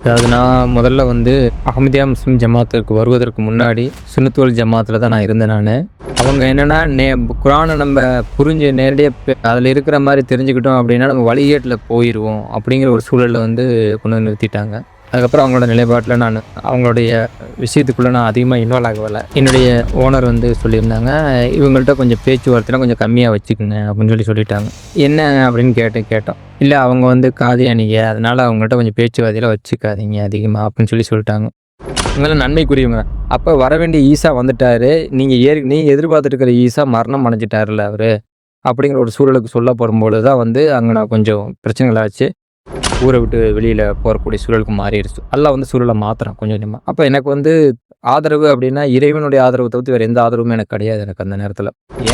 அதாவது நான் முதல்ல வந்து அஹமதியா முஸ்லிம் ஜமாத்திற்கு வருவதற்கு முன்னாடி சுன்னத்துவல் ஜமாத்தில் தான் நான் இருந்தேன். அவங்க என்னென்னா குரானை நம்ம புரிஞ்சு நேரடியாக அதில் இருக்கிற மாதிரி தெரிஞ்சுக்கிட்டோம் அப்படின்னா நம்ம வழிகேட்டில் போயிடுவோம் அப்படிங்கிற ஒரு சூழலில் வந்து கொண்டு வந்து நிறுத்திட்டாங்க. அதுக்கப்புறம் அவங்களோட நிலைப்பாட்டில் நான் அவங்களுடைய விஷயத்துக்குள்ளே நான் அதிகமாக இன்வால்வ் ஆகவில்லை. என்னுடைய ஓனர் வந்து சொல்லியிருந்தாங்க, இவங்கள்ட்ட கொஞ்சம் பேச்சுவார்த்தைலாம் கொஞ்சம் கம்மியாக வச்சுக்குங்க அப்படின்னு சொல்லிட்டாங்க. என்ன அப்படின்னு கேட்டோம். இல்லை அவங்க வந்து காதியானிங்க, அதனால் அவங்கள்ட்ட கொஞ்சம் பேச்சுவார்த்தையெல்லாம் வச்சுக்காதீங்க அதிகமாக அப்படின்னு சொல்லிட்டாங்க. இவங்களாம் நன்மைக்குரியவங்க. அப்போ வர வேண்டிய ஈசா வந்துட்டார், நீங்கள் எதிர்பார்த்துட்டு இருக்கிற ஈசா மரணம் அடைஞ்சிட்டார்ல அவர் அப்படிங்கிற ஒரு சூழலுக்கு சொல்ல போகும்போது தான் வந்து அங்கே நான் கொஞ்சம் பிரச்சனைகளாச்சு. ஊரை விட்டு வெளியில் போகக்கூடிய சூழலுக்கு மாறிடுச்சு. அல்லாஹ் வந்து சூழலை மாற்றுறான் கொஞ்சம் கொஞ்சமாக. அப்போ எனக்கு வந்து ஆதரவு அப்படின்னா இறைவனுடைய ஆதரவை தவிர்த்து வேறு எந்த ஆதரவும் எனக்கு கிடையாது. எனக்கு அந்த நேரத்தில்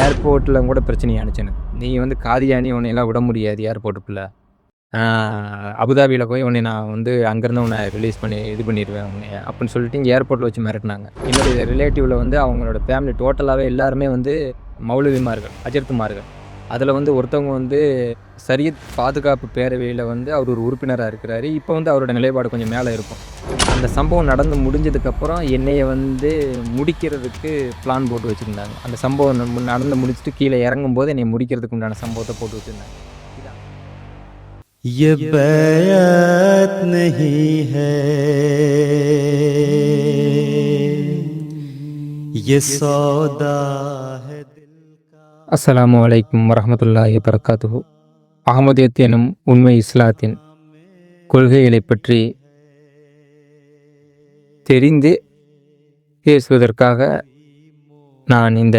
ஏர்போர்ட்டில் கூட பிரச்சனையானுச்சு எனக்கு. நீ வந்து காதியானி உன்னையெல்லாம் விட முடியாது ஏர்போர்ட்டுக்குள்ளே, அபுதாபியில் போய் உன்னை நான் வந்து அங்கேருந்து உன்னை ரிலீஸ் பண்ணி இது பண்ணிடுவேன் உன்னை அப்படின்னு சொல்லிட்டு இங்கே ஏர்போர்ட்டில் வச்சு மிரட்டினாங்க. என்னுடைய ரிலேட்டிவில் வந்து அவங்களோட ஃபேமிலி டோட்டலாகவே எல்லாருமே வந்து மௌலவிமார்கள், அஜர்த்துமார்கள். அதில் வந்து ஒருத்தவங்க வந்து சரியத் பாதுகாப்பு பேரவையில் வந்து அவர் ஒரு உறுப்பினராக இருக்கிறாரு. இப்போ வந்து அவரோட நிலைப்பாடு கொஞ்சம் மேலே இருக்கும். அந்த சம்பவம் நடந்து முடிஞ்சதுக்கப்புறம் என்னையை வந்து முடிக்கிறதுக்கு பிளான் போட்டு வச்சுருந்தாங்க. அந்த சம்பவம் நடந்து முடிச்சுட்டு கீழே இறங்கும்போது என்னை முடிக்கிறதுக்கு உண்டான சம்பவத்தை போட்டு வச்சுருந்தாங்க. ये बैत नहीं है, ये सौदा है दिल का. அஸ்ஸலாமு அலைக்கும் வரஹ்மத்துல்லாஹி வபரகாத்துஹு. அஹமதியத் எனும் உண்மை இஸ்லாத்தின் கொள்கைகளை பற்றி தெரிந்து பேசுவதற்காக நான் இந்த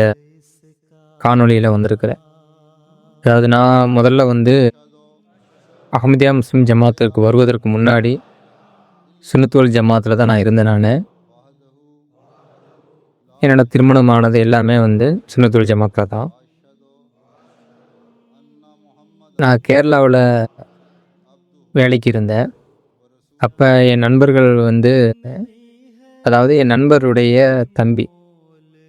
காணொளியில் வந்திருக்கிறேன். அதாவது நான் முதல்ல வந்து அஹமதியா முஸ்லிம் ஜமாத்திற்கு வருவதற்கு முன்னாடி சுன்னத்துவல் ஜமாத்தில் தான் நான் இருந்தேன். என்னோடய திருமணமானது எல்லாமே வந்து சுன்னத்துவல் ஜமாத்தில் தான். நான் கேரளாவில் வேலைக்கு இருந்தேன். அப்போ என் நண்பர்கள் வந்து, அதாவது என் நண்பருடைய தம்பி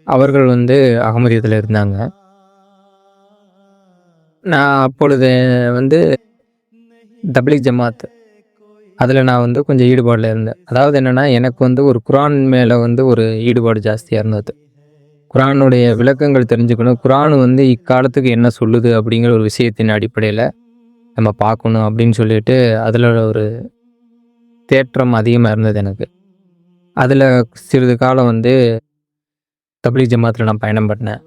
அவர்கள் வந்து அகமதியத்தில் இருந்தாங்க. நான் அப்பொழுது வந்து தப்லீக் ஜமாத் அதில் நான் வந்து கொஞ்சம் ஈடுபாடில் இருந்தேன். அதாவது என்னென்னா எனக்கு வந்து ஒரு குரான் மேலே வந்து ஒரு ஈடுபாடு ஜாஸ்தியாக இருந்தது. குரானுடைய விளக்கங்கள் தெரிஞ்சுக்கணும், குரான் வந்து இக்காலத்துக்கு என்ன சொல்லுது அப்படிங்கிற ஒரு விஷயத்தின் அடிப்படையில் நம்ம பார்க்கணும் அப்படின்னு சொல்லிட்டு அதில் ஒரு தேற்றம் அதிகமாக இருந்தது எனக்கு. அதில் சிறிது காலம் வந்து தப்லீக் ஜமாத்தில் நான் பயணம் பண்ணேன்.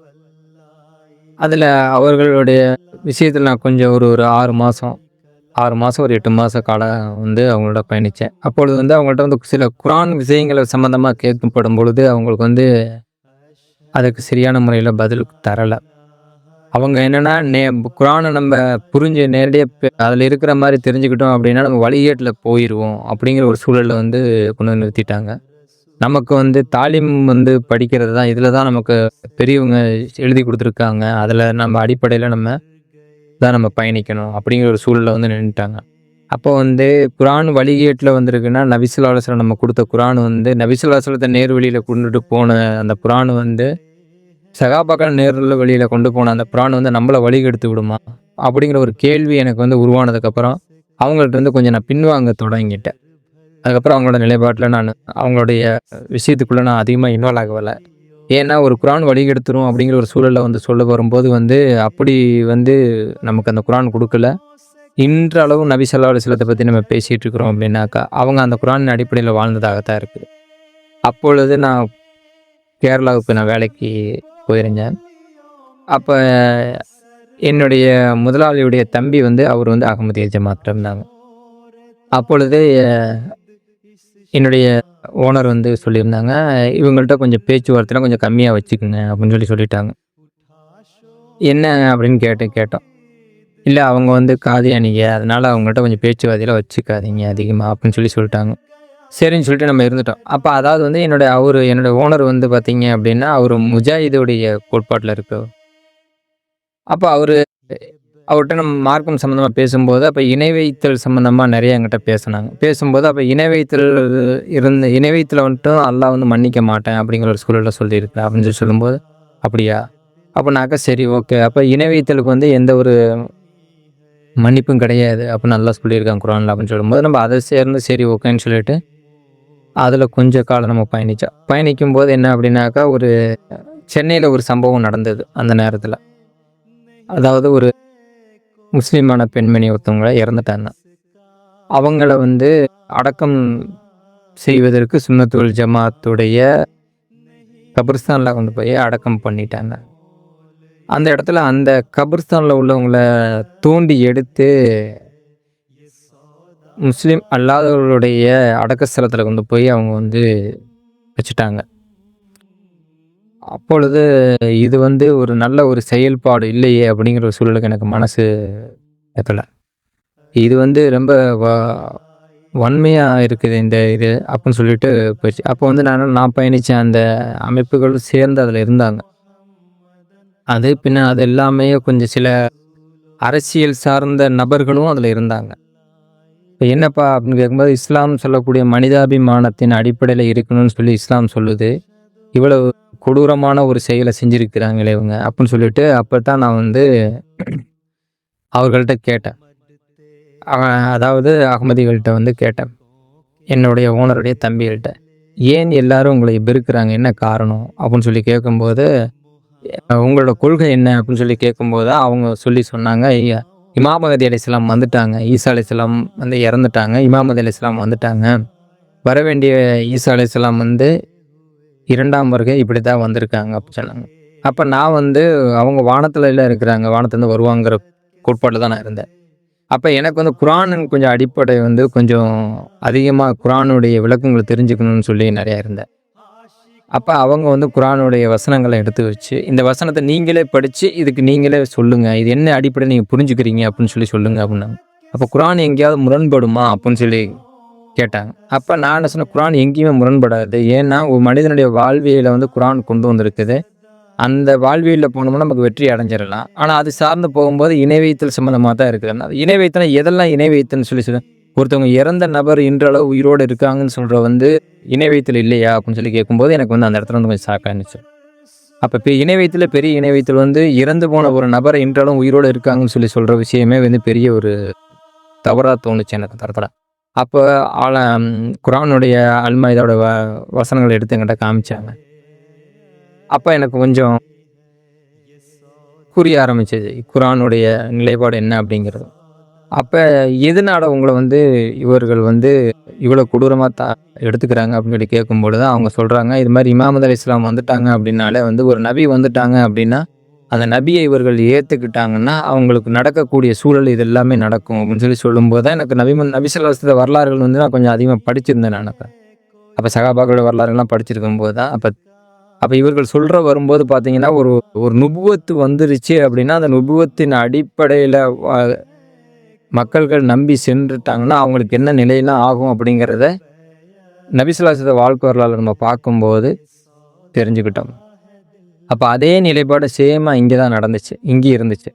அதில் அவர்களுடைய விஷயத்தில் நான் கொஞ்சம் ஒரு 6 மாதம் ஒரு 8 மாத காலம் வந்து அவங்களோட பயணித்தேன். அப்பொழுது வந்து அவங்கள்ட்ட வந்து சில குரான் விஷயங்களை சம்மந்தமாக கேட்கப்படும் பொழுது அவங்களுக்கு வந்து அதுக்கு சரியான முறையில் பதில் தரலை. அவங்க என்னென்னா குரானை நம்ம புரிஞ்சு நேரடியாக அதில் இருக்கிற மாதிரி தெரிஞ்சுக்கிட்டோம் அப்படின்னா நம்ம வழிகேட்டில் போயிடுவோம் அப்படிங்கிற ஒரு சூழலில் வந்து கொண்டு வந்து நிறுத்திட்டாங்க. நமக்கு வந்து தாலீம் வந்து படிக்கிறது தான், இதில் தான் நமக்கு பெரியவங்க எழுதி கொடுத்துருக்காங்க, அதில் நம்ம அடிப்படையில் நம்ம பயணிக்கணும் அப்படிங்கிற ஒரு சூழலில் வந்து நின்றுட்டாங்க. அப்போ வந்து குரான் வழிகேட்டில் வந்திருக்குன்னா நபி ஸல்லல்லாஹு அலைஹி வஸல்லம் நம்ம கொடுத்த குரான் வந்து நபி ஸல்லல்லாஹு அலைஹி வஸல்லத்தை நேர் வழியில் கொண்டுட்டு போன அந்த குரான் வந்து சகாபாக்கள் நேரில் வழியில் கொண்டு போன அந்த குரான் வந்து நம்மளை வழிகெடுத்து விடுமா அப்படிங்கிற ஒரு கேள்வி எனக்கு வந்து உருவானதுக்கப்புறம் அவங்கள்ட்ட வந்து கொஞ்சம் நான் பின்வாங்க தொடங்கிட்டேன். அதுக்கப்புறம் அவங்களோட நிலைப்பாட்டில் நான் அவங்களுடைய விஷயத்துக்குள்ளே நான் அதிகமாக இன்வால்வ் ஆகவில்லை. ஏன்னா ஒரு குரான் வழிகெடுத்துரும் அப்படிங்கிற ஒரு சூழலில் வந்து சொல்ல வரும்போது வந்து அப்படி வந்து நமக்கு அந்த குரான் கொடுக்கல. இன்றளவு நபி ஸல்லல்லாஹு அலைஹி வஸல்லத்தை பற்றி நம்ம பேசிகிட்டு இருக்கிறோம் அப்படின்னாக்கா அவங்க அந்த குரானின் அடிப்படையில் வாழ்ந்ததாகத்தான் இருக்குது. அப்பொழுது நான் கேரளாவுக்கு நான் வேலைக்கு போயிருந்தேன். அப்போ என்னுடைய முதலாளியுடைய தம்பி வந்து அவர் வந்து அகமதியா ஜமாத்தில் இருந்தாங்க. அப்பொழுது என்னுடைய ஓனர் வந்து சொல்லியிருந்தாங்க, இவங்கள்ட்ட கொஞ்சம் பேச்சுவார்த்தைலாம் கொஞ்சம் கம்மியாக வச்சுக்குங்க அப்படின்னு சொல்லிட்டாங்க. என்ன அப்படின்னு கேட்டோம். இல்லை அவங்க வந்து காதியானிங்க, அதனால் அவங்கள்ட்ட கொஞ்சம் பேச்சுவார்த்தையெல்லாம் வச்சுக்காதீங்க அதிகமாக அப்படின்னு சொல்லிட்டாங்க. சரின்னு சொல்லிட்டு நம்ம இருந்துட்டோம். அப்போ அதாவது வந்து என்னோட ஓனர் வந்து பார்த்தீங்க அப்படின்னா அவர் முஜாஹிதுடைய கோட்பாட்டில் இருக்க. அப்போ அவர்கிட்ட நம்ம மார்க்கம் சம்மந்தமாக பேசும்போது அப்போ இணை வைத்தல் சம்மந்தமாக நிறைய என்கிட்ட பேசும்போது அப்போ இணை வைத்தில் வந்துட்டு அல்லாஹ் வந்து மன்னிக்க மாட்டேன் அப்படிங்கிற ஒரு சூழலில் சொல்லியிருக்கேன் அப்படின்னு சொல்லும்போது, அப்படியா அப்படின்னாக்கா சரி ஓகே. அப்போ இணை வைத்தலுக்கு வந்து எந்த ஒரு மன்னிப்பும் கிடையாது அப்படின்னு நல்லா சொல்லியிருக்காங்க குரானில் அப்படின்னு சொல்லும்போது நம்ம அதை சேர்ந்து சரி ஓகேன்னு சொல்லிட்டு அதில் கொஞ்ச காலம் நம்ம பயணித்தோம். பயணிக்கும்போது என்ன அப்படின்னாக்கா ஒரு சென்னையில் ஒரு சம்பவம் நடந்தது அந்த நேரத்தில். அதாவது ஒரு முஸ்லீமான பெண்மணி ஒருத்தவங்க இறந்துட்டாங்க. அவங்கள வந்து அடக்கம் செய்வதற்கு சுன்னத்துல் ஜமாத்துடைய கபிரிஸ்தானில் கொண்டு போய் அடக்கம் பண்ணிட்டாங்க. அந்த இடத்துல அந்த கபிரிஸ்தானில் உள்ளவங்கள தோண்டி எடுத்து முஸ்லீம் அல்லாதவர்களுடைய அடக்க ஸ்தலத்தில் கொண்டு போய் அவங்க வந்து வச்சுட்டாங்க. அப்பொழுது இது வந்து ஒரு நல்ல ஒரு செயல்பாடு இல்லையே அப்படிங்கிற ஒரு சூழலுக்கு எனக்கு மனசு ஏற்றலை. இது வந்து ரொம்ப வன்மையாக இருக்குது இந்த இது அப்படின்னு சொல்லிட்டு போயிடுச்சு. அப்போ வந்து நான் பயணித்த அந்த அமைப்புகளும் சேர்ந்து அதில் இருந்தாங்க. அது பின்ன அது எல்லாமே கொஞ்சம் சில அரசியல் சார்ந்த நபர்களும் அதில் இருந்தாங்க. இப்போ என்னப்பா அப்படின்னு கேட்கும்போது இஸ்லாம் சொல்லக்கூடிய மனிதாபிமானத்தின் அடிப்படையில் இருக்கணும்னு சொல்லி இஸ்லாம் சொல்லுது. இவ்வளவு கொடூரமான ஒரு செயலை செஞ்சுருக்கிறாங்களே இவங்க அப்படின்னு சொல்லிட்டு அப்போ தான் நான் வந்து அவர்கள்ட்ட கேட்டேன். அதாவது அகமதிகள்கிட்ட வந்து கேட்டேன், என்னுடைய ஓனருடைய தம்பிகள்கிட்ட, ஏன் எல்லாரும் உங்களை வெறுக்கிறாங்க, என்ன காரணம் அப்படின்னு சொல்லி கேட்கும்போது, உங்களோட கொள்கை என்ன அப்படின்னு சொல்லி கேட்கும்போது அவங்க சொன்னாங்க, இமாம் மஹதி அலைஹிஸ்ஸலாம் வந்துட்டாங்க, ஈசா அலைஹிஸ்ஸலாம் வந்து இறந்துட்டாங்க, இமாம் மஹதி அலைஹிஸ்ஸலாம் வந்துட்டாங்க, வர வேண்டிய ஈசா அலைஹிஸ்ஸலாம் வந்து 2ஆம் வருகை இப்படி தான் வந்திருக்காங்க அப்படின்னு சொன்னாங்க. அப்போ நான் வந்து அவங்க வானத்துல எல்லாம் இருக்கிறாங்க, வானத்துலேருந்து வருவாங்கிற கோட்பாட்டில் தான் நான் இருந்தேன். அப்போ எனக்கு வந்து குரானின் கொஞ்சம் அடிப்படை வந்து கொஞ்சம் அதிகமாக குரானுடைய விளக்கங்களை தெரிஞ்சுக்கணும்னு சொல்லி நிறையா இருந்தேன். அப்போ அவங்க வந்து குரானுடைய வசனங்களை எடுத்து வச்சு இந்த வசனத்தை நீங்களே படித்து இதுக்கு நீங்களே சொல்லுங்கள், இது என்ன அடிப்படை நீங்கள் புரிஞ்சுக்கிறீங்க அப்படின்னு சொல்லி சொல்லுங்கள் அப்படின்னாங்க. அப்போ குரான் எங்கேயாவது முரண்படுமா அப்படின்னு சொல்லி கேட்டாங்க. அப்போ நான் என்ன சொன்னேன், குரான் எங்கேயுமே முரண்படாது. ஏன்னா ஒரு மனிதனுடைய வாழ்வியலை வந்து குரான் கொண்டு வந்திருக்குது. அந்த வாழ்வியலில் போனோம்னா நமக்கு வெற்றி அடைஞ்சிடலாம். ஆனால் அது சார்ந்து போகும்போது இணை வைத்தல் சம்மந்தமாக தான் இருக்குது. இணை வைத்தனா எதெல்லாம் இணை வைத்தல்னு சொல்லி ஒருத்தவங்க இறந்த நபர் இன்றளவு உயிரோடு இருக்காங்கன்னு சொல்கிற வந்து இணை வைத்தல் இல்லையா அப்படின்னு சொல்லி கேட்கும்போது எனக்கு வந்து அந்த இடத்துல வந்து கொஞ்சம் ஷாக்காக இருந்துச்சு. அப்போ இப்போ இணை வைத்தல பெரிய இணை வைத்தல் வந்து இறந்து போன ஒரு நபரை இன்றளவும் உயிரோடு இருக்காங்கன்னு சொல்லி சொல்கிற விஷயமே வந்து பெரிய ஒரு தவறாக தோணுச்சு எனக்கு தரத்தில். அப்போ குரானுடைய அல்மாயிதோட வசனங்களை எடுத்து என்கிட்ட காமிச்சாங்க. அப்போ எனக்கு கொஞ்சம் புரிய ஆரம்பிச்சது குரானுடைய நிலைப்பாடு என்ன அப்படிங்கிறது. அப்போ எதனால உங்களை வந்து இவர்கள் வந்து இவ்வளோ கொடூரமாக எடுத்துக்கிறாங்க அப்படின்னு சொல்லி கேட்கும்பொழுது தான் அவங்க சொல்கிறாங்க, இது மாதிரி இமாம் அலைஹிஸ்ஸலாம் வந்துட்டாங்க அப்படின்னாலே வந்து ஒரு நபி வந்துட்டாங்க அப்படின்னா அந்த நபியை இவர்கள் ஏற்றுக்கிட்டாங்கன்னா அவங்களுக்கு நடக்கக்கூடிய சூழல் இது எல்லாமே நடக்கும் அப்படின்னு சொல்லி சொல்லும்போது தான் எனக்கு நபி ஸல்லல்லாஹு அலைஹி வஸல்லம் வரலாறுகள் வந்து நான் கொஞ்சம் அதிகமாக படிச்சிருந்தேன். நான் அப்போ சகாபாக்களோட வரலாறுகள்லாம் படிச்சிருக்கும் போது தான் அப்போ இவர்கள் சொல்கிற வரும்போது பார்த்தீங்கன்னா ஒரு நுபுவத்து வந்துருச்சு அப்படின்னா அந்த நுபுவத்தின் அடிப்படையில் மக்கள்கள் நம்பி சென்றுட்டாங்கன்னா அவங்களுக்கு என்ன நிலையெல்லாம் ஆகும் அப்படிங்கிறத நபி ஸல்லல்லாஹு அலைஹி வஸல்லம் வாழ்க்கை வரலாறு நம்ம பார்க்கும்போது தெரிஞ்சுக்கிட்டோம். அப்போ அதே நிலைப்பாடு சேமாக இங்கே தான் நடந்துச்சு, இங்கே இருந்துச்சு.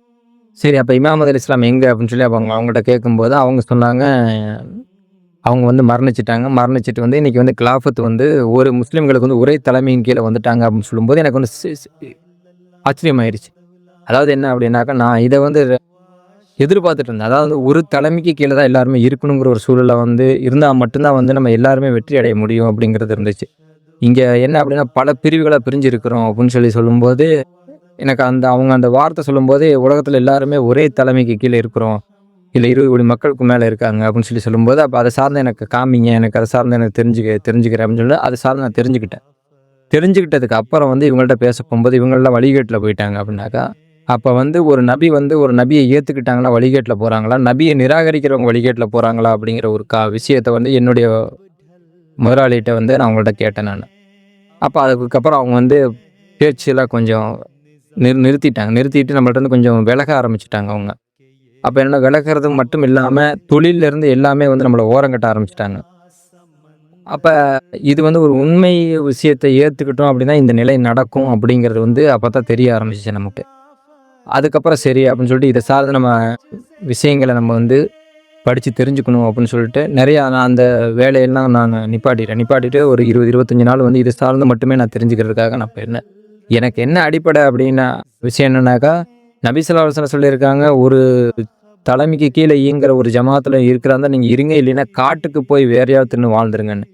சரி, அப்போ இமாம் அலைஹிஸ்ஸலாம் எங்கே அப்படின்னு சொல்லி அவங்கள்ட்ட கேட்கும்போது அவங்க சொன்னாங்க, அவங்க வந்து மரணிச்சிட்டு வந்து இன்றைக்கி வந்து கிலாஃபத் வந்து ஒரு முஸ்லீம்களுக்கு வந்து ஒரே தலைமையின் கீழே வந்துட்டாங்க அப்படின்னு சொல்லும்போது எனக்கு வந்து ஆச்சரியமாயிருச்சு. அதாவது என்ன அப்படின்னாக்கா, நான் இதை வந்து எதிர்பார்த்துட்டு இருந்தேன். அதாவது ஒரு தலைமைக்கு கீழே தான் எல்லாருமே இருக்கணுங்கிற ஒரு சூழலில் வந்து இருந்தால் மட்டும்தான் வந்து நம்ம எல்லாருமே வெற்றி அடைய முடியும் அப்படிங்கிறது இருந்துச்சு. இங்கே என்ன அப்படின்னா பல பிரிவுகளாக பிரிஞ்சு இருக்கிறோம் அப்படின்னு சொல்லும்போது எனக்கு அவங்க அந்த வார்த்தை சொல்லும்போது உலகத்தில் எல்லாருமே ஒரே தலைமைக்கு கீழே இருக்கிறோம், இல்லை 20 கோடி மக்களுக்கு மேலே இருக்காங்க அப்படின்னு சொல்லும்போது அப்போ அதை சார்ந்து எனக்கு காமிங்க, எனக்கு அதை சார்ந்து எனக்கு தெரிஞ்சுக்கிறேன் அப்படின்னு சொல்லி அதை சார்ந்து நான் தெரிஞ்சுக்கிட்டதுக்கு அப்புறம் வந்து இவங்கள்ட்ட பேச போகும்போது இவங்களாம் வழிகேட்டில் போயிட்டாங்க அப்படின்னாக்கா, அப்போ வந்து ஒரு நபியை ஏற்றுக்கிட்டாங்களா வழிகேட்டில் போகிறாங்களா, நபியை நிராகரிக்கிறவங்க வழிகேட்டில் போகிறாங்களா அப்படிங்கிற ஒரு விஷயத்தை வந்து என்னுடைய முதலாளிகிட்ட வந்து நான் அவங்கள்ட்ட கேட்டேன் நான். அப்போ அதுக்கப்புறம் அவங்க வந்து பேச்செல்லாம் கொஞ்சம் நிறுத்திட்டு நம்மள்ட்ட வந்து கொஞ்சம் விலக ஆரம்பிச்சிட்டாங்க அவங்க. அப்போ என்ன விலகிறது மட்டும் இல்லாமல் தொழிலிருந்து எல்லாமே வந்து நம்மளை ஓரங்கட்ட ஆரம்பிச்சிட்டாங்க. அப்போ இது வந்து ஒரு உண்மை விஷயத்தை ஏற்றுக்கிட்டோம் அப்படின்னா இந்த நிலை நடக்கும் அப்படிங்கிறது வந்து அப்போ தான் தெரிய ஆரம்பிச்சிச்சு நமக்கு. அதுக்கப்புறம் சரி அப்படின்னு சொல்லிட்டு இதை சார்ந்து நம்ம விஷயங்களை நம்ம வந்து படித்து தெரிஞ்சுக்கணும் அப்படின்னு சொல்லிட்டு நிறையா நான் அந்த வேலையெல்லாம் நான் நிப்பாட்டிட்டு ஒரு 20-25 நாள் வந்து இதை சார்ந்து மட்டுமே நான் தெரிஞ்சுக்கிறதுக்காக நான் போயிருந்தேன். எனக்கு என்ன அடிப்படை அப்படின்னா விஷயம் என்னன்னாக்கா, நபி ஸல்லல்லாஹு அலைஹி வஸல்லம் சொல்லியிருக்காங்க, ஒரு தலைமைக்கு கீழே இயங்குற ஒரு ஜமாத்தில் இருக்கிறாந்தா நீங்கள் இருங்க, இல்லைன்னா காட்டுக்கு போய் வேறையாவது தின்னு வாழ்ந்துருங்கன்னு.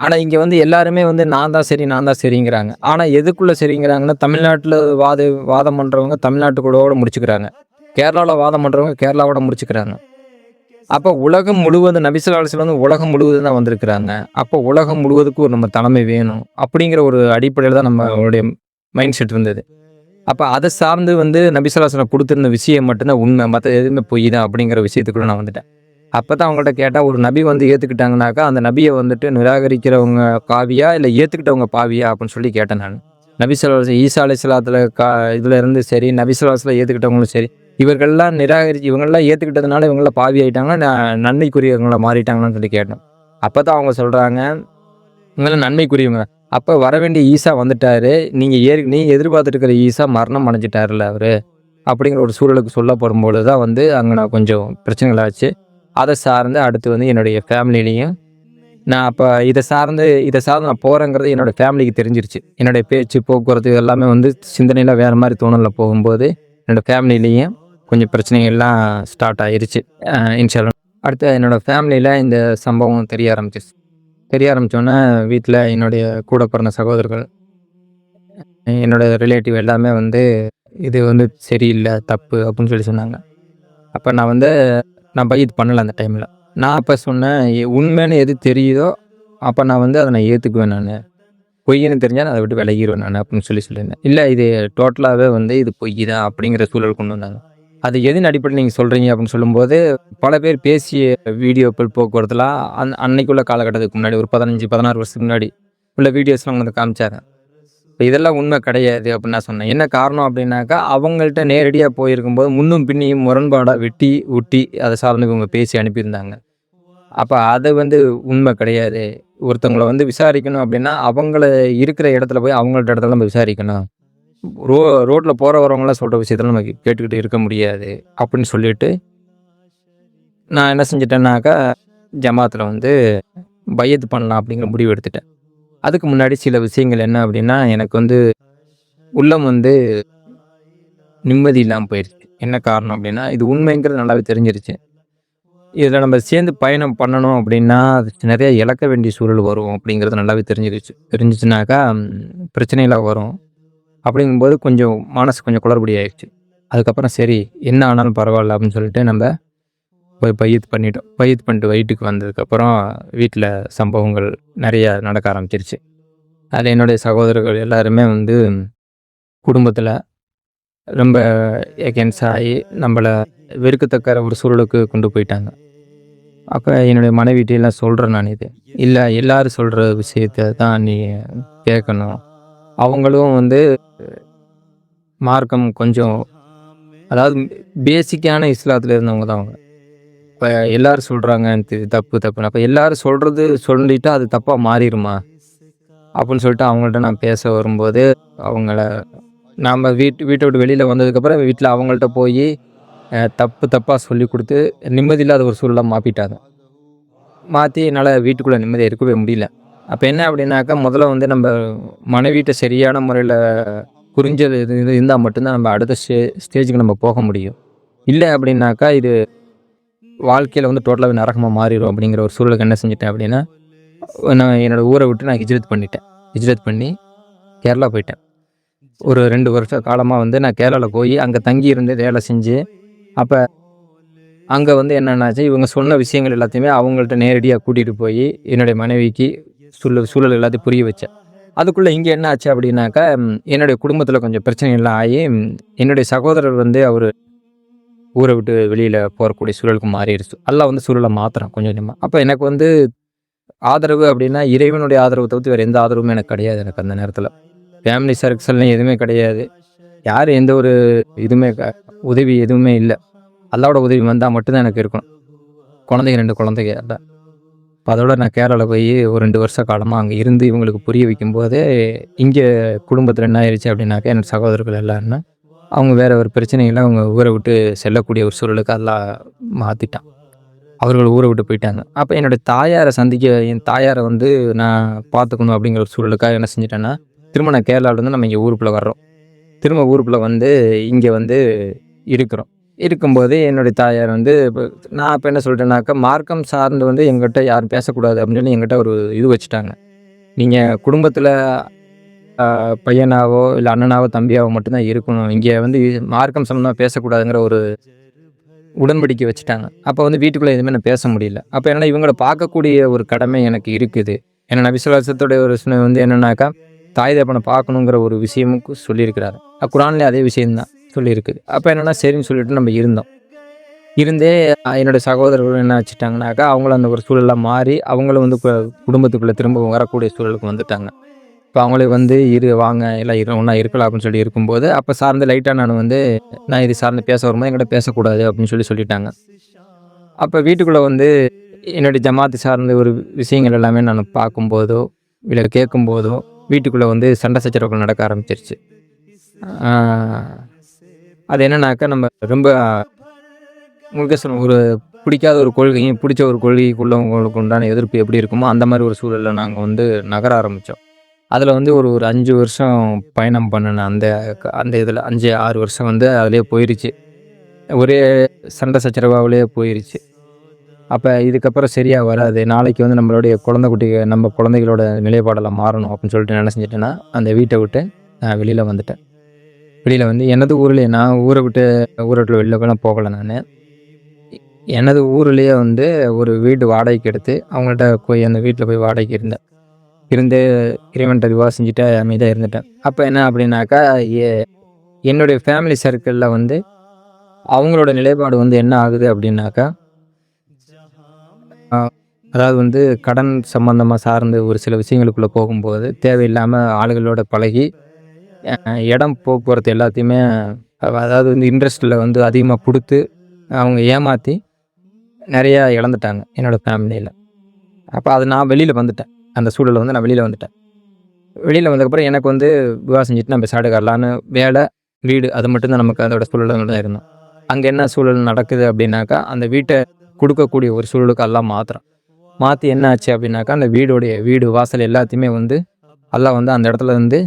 ஆனால் இங்கே வந்து எல்லாருமே வந்து நான் தான் சரி நான் தான் சரிங்கிறாங்க. ஆனால் எதுக்குள்ளே சரிங்கிறாங்கன்னா, தமிழ்நாட்டில் வாதம் பண்ணுறவங்க தமிழ்நாட்டுக்கூட முடிச்சுக்கிறாங்க, கேரளாவில் வாதம் பண்ணுறவங்க கேரளாவோட முடிச்சுக்கிறாங்க. அப்போ உலகம் முழுவதும் நபி ஸல்லல்லாஹு அலைஹி வஸல்லம் வந்து உலகம் முழுவதும் தான் வந்திருக்கிறாங்க. அப்போ உலகம் முழுவதுக்கும் ஒரு நம்ம தலைமை வேணும் அப்படிங்கிற ஒரு அடிப்படையில் தான் நம்மளுடைய மைண்ட் செட் இருந்தது. அப்போ அதை சார்ந்து வந்து நபி ஸல்லல்லாஹு அலைஹி வஸல்லம் கொடுத்துருந்த விஷயம் மட்டும்தான் உண்மை, மற்ற எதுவுமே பொய் தான் அப்படிங்கிற விஷயத்துக்குள்ள நான் வந்துட்டேன். அப்போ தான் அவங்கள்ட்ட கேட்டால், ஒரு நபி வந்து ஏற்றுக்கிட்டாங்கனாக்கா அந்த நபியை வந்துட்டு நிராகரிக்கிறவங்க பாவியா இல்லை ஏற்றுக்கிட்டவங்க பாவியா அப்படின்னு சொல்லி கேட்டேன் நான். நபி ஸல்லல்லாஹு அலைஹி வஸல்லம் ஈசா அலைஹிஸ்ஸலாத்துல இதில் இருந்து சரி, நபி ஸல்லல்லாஹு அலைஹி வஸல்லம் ஏற்றுக்கிட்டவங்களும் சரி, இவங்கள்லாம் இவங்கெல்லாம் ஏற்றுக்கிட்டதுனால இவங்களாம் பாவி ஆகிட்டாங்கன்னா நன்மைக்குரியவங்களை மாறிட்டாங்கன்னு சொல்லி கேட்டேன். அப்போ தான் அவங்க சொல்கிறாங்க, இவங்களாம் நன்மைக்குரியவங்க. அப்போ வர வேண்டிய ஈசா வந்துட்டாரு, நீங்கள் எதிர்பார்த்துட்டு இருக்கிற ஈசா மரணம் அடைஞ்சிட்டாருல்ல அவர் அப்படிங்கிற ஒரு சூழலுக்கு சொல்லப்படும்போது தான் வந்து அங்கே நான் கொஞ்சம் பிரச்சனைகளாச்சு. அதை சார்ந்து அடுத்து வந்து என்னுடைய ஃபேமிலிலையும் நான் அப்போ இதை சார்ந்து நான் போகிறேங்கிறது என்னோடய ஃபேமிலிக்கு தெரிஞ்சிருச்சு. என்னுடைய பேச்சு போக்குவரத்து எல்லாமே வந்து சிந்தனையில் வேறு மாதிரி தோணலில் போகும்போது என்னோடய ஃபேமிலிலையும் கொஞ்சம் பிரச்சனைகள்லாம் ஸ்டார்ட் ஆகிருச்சு. இன்ஷா அல்லாஹ் அடுத்து என்னோடய ஃபேமிலியில் இந்த சம்பவம் தெரிய ஆரம்பித்தோன்னே வீட்டில் என்னுடைய கூட பிறந்த சகோதரர்கள், என்னோடய ரிலேட்டிவ் எல்லாமே வந்து இது வந்து சரியில்லை, தப்பு அப்படின்னு சொல்லி சொன்னாங்க. அப்போ நான் பையத் பண்ணலை அந்த டைமில். நான் அப்போ சொன்னேன், உண்மைன்னு எது தெரியுதோ அப்போ நான் வந்து அதை ஏற்றுக்குவேன், நான் பொய்ன்னு தெரிஞ்சால் நான் அதை விட்டு விலகிடுவேன் நான் அப்படின்னு சொல்லியிருந்தேன். இல்லை இது டோட்டலாகவே வந்து இது பொய் தான் அப்படிங்கிற சூழல் கொண்டு வந்தாங்க. அது எதின் அடிப்படையில் நீங்கள் சொல்கிறீங்க அப்படின்னு சொல்லும்போது, பல பேர் பேசிய வீடியோக்கள் போக்குவரத்துலாம் அன்னைக்குள்ள காலகட்டத்துக்கு முன்னாடி ஒரு 15-16 வருஷத்துக்கு முன்னாடி உள்ள வீடியோஸ்லாம் வந்து காமிச்சாங்க. இப்போ இதெல்லாம் உண்மை கிடையாது அப்படின்னு நான் சொன்னேன். என்ன காரணம் அப்படின்னாக்கா, அவங்கள்ட்ட நேரடியாக போயிருக்கும்போது முன்னும் பின்னியும் முரண்பாடாக ஒட்டி அதை சார்ந்து இவங்க பேசி அனுப்பியிருந்தாங்க. அப்போ அது வந்து உண்மை கிடையாது. ஒருத்தவங்களை வந்து விசாரிக்கணும் அப்படின்னா அவங்கள இருக்கிற இடத்துல போய் அவங்கள்ட்ட இடத்துல நம்ம விசாரிக்கணும். ரோட்டில் போகிற வரவங்களாம் சொல்கிற விஷயத்தில் நம்ம கேட்டுக்கிட்டு இருக்க முடியாது அப்படின்னு சொல்லிட்டு நான் என்ன செஞ்சிட்டேன்னாக்கா, ஜமாத்தில் வந்து பையத்து பண்ணலாம் அப்படிங்கிற முடிவு எடுத்துட்டேன். அதுக்கு முன்னாடி சில விஷயங்கள் என்ன அப்படின்னா, எனக்கு வந்து உள்ளம் வந்து நிம்மதி இல்லாமல் போயிடுச்சு. என்ன காரணம் அப்படின்னா, இது உண்மைங்கிறது நல்லாவே தெரிஞ்சிருச்சு. இதில் நம்ம சேர்ந்து பயணம் பண்ணணும் அப்படின்னா நிறைய இழக்க வேண்டிய சூழல் வரும் அப்படிங்கிறது நல்லாவே தெரிஞ்சிச்சுனாக்கா பிரச்சனைலாம் வரும். அப்படிங்கும்போது கொஞ்சம் மனசு கொஞ்சம் குளறுபடி ஆயிடுச்சு. அதுக்கப்புறம் சரி என்ன ஆனாலும் பரவாயில்ல அப்படின்னு சொல்லிட்டு நம்ம போய் பையத் பண்ணிட்டு வீட்டுக்கு வந்ததுக்கப்புறம் வீட்டில் சம்பவங்கள் நிறையா நடக்க ஆரம்பிச்சிருச்சு. அதில் என்னுடைய சகோதரர்கள் எல்லாருமே வந்து குடும்பத்தில் ரொம்ப எகென்ஸ்ட் ஆகி நம்மளை வெறுக்கத்தக்க ஒரு சூழலுக்கு கொண்டு போயிட்டாங்க. அப்போ என்னுடைய மனைவிட்டெல்லாம் சொல்கிறேன் நான், இது இல்லை எல்லோரும் சொல்கிற விஷயத்தை தான் நீ கேட்கணும். அவங்களும் வந்து மார்க்கம் கொஞ்சம், அதாவது பேசிக்கான இஸ்லாத்தில் இருந்தவங்க தான் அவங்க. இப்போ எல்லோரும் சொல்கிறாங்க இது தப்புன்னு, அப்போ எல்லோரும் சொல்லிவிட்டு அது தப்பாக மாறிடுமா அப்படின்னு சொல்லிட்டு அவங்கள்ட்ட நான் பேச வரும்போது, அவங்கள நாம் வீட்டை விட்டு வெளியில் வந்ததுக்கப்புறம் வீட்டில் அவங்கள்ட்ட போய் தப்பாக சொல்லி கொடுத்து நிம்மதியில்லாத ஒரு சூழலாக மாற்றி என்னால் வீட்டுக்குள்ளே நிம்மதியாக இருக்கவே முடியல. அப்போ என்ன அப்படின்னாக்கா, முதல்ல வந்து நம்ம மனைவிட்ட சரியான முறையில் புரிஞ்சது இருந்தால் மட்டும்தான் நம்ம அடுத்த ஸ்டேஜுக்கு நம்ம போக முடியும். இல்லை அப்படின்னாக்கா இது வாழ்க்கையில் வந்து டோட்டலாகவே நரகமாக மாறிடும். அப்படிங்கிற ஒரு சூழலுக்கு என்ன செஞ்சிட்டேன் அப்படின்னா, நான் என்னோடய ஊரை விட்டு நான் ஹிஜ்ரத் பண்ணி கேரளா போயிட்டேன். ஒரு 2 வருஷ காலமாக வந்து நான் கேரளாவில் போய் அங்கே தங்கி இருந்து வேலை செஞ்சு, அப்போ அங்கே வந்து என்னென்னாச்சு, இவங்க சொன்ன விஷயங்கள் எல்லாத்தையுமே அவங்கள்ட்ட நேரடியாக கூட்டிகிட்டு போய் என்னுடைய மனைவிக்கு சூழல் எல்லாத்தையும் புரிய வச்சேன். அதுக்குள்ளே இங்கே என்ன ஆச்சு அப்படின்னாக்கா, என்னுடைய குடும்பத்தில் கொஞ்சம் பிரச்சனைகள்லாம் ஆகி என்னுடைய சகோதரர் வந்து அவர் ஊரை விட்டு வெளியில் போகக்கூடிய சூழலுக்கு மாறிடுச்சு. எல்லாம் வந்து சூழலை மாற்றுறான் கொஞ்சம் கொஞ்சமாக. அப்போ எனக்கு வந்து ஆதரவு அப்படின்னா இறைவனுடைய ஆதரவு தவிர்த்து வேறு எந்த ஆதரவும் எனக்கு கிடையாது. எனக்கு அந்த நேரத்தில் ஃபேமிலி சர்க்கிள்லையும் எதுவுமே கிடையாது. யார் எந்த ஒரு இதுவுமே உதவி எதுவுமே இல்லை. அல்லாவோட உதவி வந்தால் மட்டும்தான் எனக்கு இருக்கணும். குழந்தைங்க 2 குழந்தைங்க அல்ல. இப்போ அதோட நான் கேரளாவில் போய் ஒரு 2 வருஷ காலமாக அங்கே இருந்து இவங்களுக்கு புரிய வைக்கும்போது, இங்கே குடும்பத்தில் என்ன ஆயிடுச்சு அப்படின்னாக்கா, என்னோடய சகோதரர்கள் எல்லாருன்னா அவங்க வேறு ஒரு பிரச்சனைகளை அவங்க ஊரை விட்டு செல்லக்கூடிய ஒரு சூழலுக்கு எல்லாம் மாற்றிட்டான். அவர்கள் ஊரை விட்டு போயிட்டாங்க. அப்போ என்னோடய என் தாயாரை வந்து நான் பார்த்துக்கணும் அப்படிங்கிற ஒரு சூழலுக்காக என்ன செஞ்சிட்டேன்னா, திரும்ப நான் கேரளாவிலேருந்து நம்ம இங்கே ஊருக்குள்ளே வர்றோம். திரும்ப ஊருக்குள்ளே வந்து இங்கே வந்து இருக்கிறோம். இருக்கும்போது என்னுடைய தாயார் வந்து நான் இப்போ என்ன சொல்லிட்டேன்னாக்கா, மார்க்கம் சார்ந்து வந்து எங்கிட்ட யாரும் பேசக்கூடாது அப்படின்னு சொல்லி எங்கிட்ட ஒரு இது வச்சுட்டாங்க. நீங்கள் குடும்பத்தில் பையனாவோ இல்லை அண்ணனாவோ தம்பியாவோ மட்டும்தான் இருக்கணும். இங்கே வந்து மார்க்கம் சம்மந்தமாக பேசக்கூடாதுங்கிற ஒரு உடன்படிக்கை வச்சுட்டாங்க. அப்போ வந்து வீட்டுக்குள்ளே எதுவுமே நான் பேச முடியல. அப்போ என்னன்னா இவங்கள பார்க்கக்கூடிய ஒரு கடமை எனக்கு இருக்குது. ஏன்னா விசுவாசத்தோடைய ஒரு வந்து என்னன்னாக்கா, தாய் தகப்பனை பார்க்கணுங்கிற ஒரு விஷயமும் சொல்லியிருக்கிறாரு. குரான்லேயே அதே விஷயம்தான் சொல்லியிருக்குது. அப்போ என்னென்னா சரின்னு சொல்லிட்டு நம்ம இருந்தோம். இருந்தே என்னுடைய சகோதரர்கள் என்ன வச்சுட்டாங்கனாக்கா, அவங்களும் அந்த ஒரு சூழலாக மாறி அவங்களும் வந்து குடும்பத்துக்குள்ளே திரும்ப வரக்கூடிய சூழலுக்கு வந்துட்டாங்க. இப்போ அவங்களே வந்து வாங்க எல்லாம் ஒன்றா இருக்கலாம் அப்படின்னு சொல்லி இருக்கும்போது, அப்போ சார்ந்து லைட்டாக நான் இது சார்ந்து பேச வரும்போது என்கிட்ட பேசக்கூடாது அப்படின்னு சொல்லிட்டாங்க. அப்போ வீட்டுக்குள்ளே வந்து என்னுடைய ஜமாத்து சார்ந்த ஒரு விஷயங்கள் எல்லாமே நான் பார்க்கும்போதோ இல்லை கேட்கும்போதோ வீட்டுக்குள்ளே வந்து சண்டை சச்சரவுகள் நடக்க ஆரம்பிச்சிருச்சு. அது என்னன்னாக்கா, நம்ம ரொம்ப உங்களுக்கு ஒரு பிடிக்காத ஒரு கொள்கையும் பிடிச்ச ஒரு கொள்கைக்குள்ளவங்களுக்கு உண்டான எதிர்ப்பு எப்படி இருக்குமோ அந்த மாதிரி ஒரு சூழலில் நாங்கள் வந்து நகர ஆரம்பித்தோம். அதில் வந்து ஒரு 5 வருஷம் பயணம் பண்ணினேன். அந்த இதில் 5, 6 வருஷம் வந்து அதிலே போயிருச்சு. ஒரே சண்டை சச்சரவாவிலே போயிருச்சு. அப்போ இதுக்கப்புறம் சரியாக வராது, நாளைக்கு வந்து நம்மளுடைய நம்ம குழந்தைகளோட நிலைப்பாடெல்லாம் மாறணும் அப்படின்னு சொல்லிட்டு என்ன செஞ்சிட்டேன்னா, அந்த வீட்டை விட்டு நான் வெளியில் வந்துட்டேன். வெளியில் வந்து எனது ஊரில் நான் ஊரை விட்டு வெளில போகலை. நான் எனது ஊர்லேயே வந்து ஒரு வீடு வாடகைக்கு எடுத்து அவங்கள்ட்ட போய் அந்த வீட்டில் போய் வாடகைக்கு இருந்து இறைவன்கிட்ட துவா செஞ்சுட்டு அமைதியாக இருந்துட்டேன். அப்போ என்ன அப்படின்னாக்கா, என்னுடைய ஃபேமிலி சர்க்கிளில் வந்து அவங்களோட நிலைப்பாடு வந்து என்ன ஆகுது அப்படின்னாக்கா, அதாவது வந்து கடன் சம்பந்தமாக சார்ந்து ஒரு சில விஷயங்களுக்குள்ளே போகும்போது தேவையில்லாமல் ஆளுகளோட பழகி இடம் போக்குவரத்து எல்லாத்தையுமே அதாவது வந்து இன்ட்ரெஸ்ட்டில் வந்து அதிகமாக கொடுத்து அவங்க ஏமாற்றி நிறையா இழந்துட்டாங்க என்னோடய ஃபேமிலியில். அப்போ அது நான் வெளியில் வந்துட்டேன். அந்த சூழலில் வந்து நான் வெளியில் வந்துட்டேன். வெளியில் வந்ததுக்கப்புறம் எனக்கு வந்து விவா செஞ்சுட்டு நம்ம சாடுகாரலான்னு வேலை வீடு அது மட்டும்தான் நமக்கு அதோட சூழலில் தான் இருந்தோம். அங்கே என்ன சூழல் நடக்குது அப்படின்னாக்கா, அந்த வீட்டை கொடுக்கக்கூடிய ஒரு சூழலுக்கு எல்லாம் மாற்றி என்ன ஆச்சு அப்படின்னாக்கா, அந்த வீடு வாசல் எல்லாத்தையுமே வந்து எல்லாம் வந்து அந்த இடத்துல இருந்து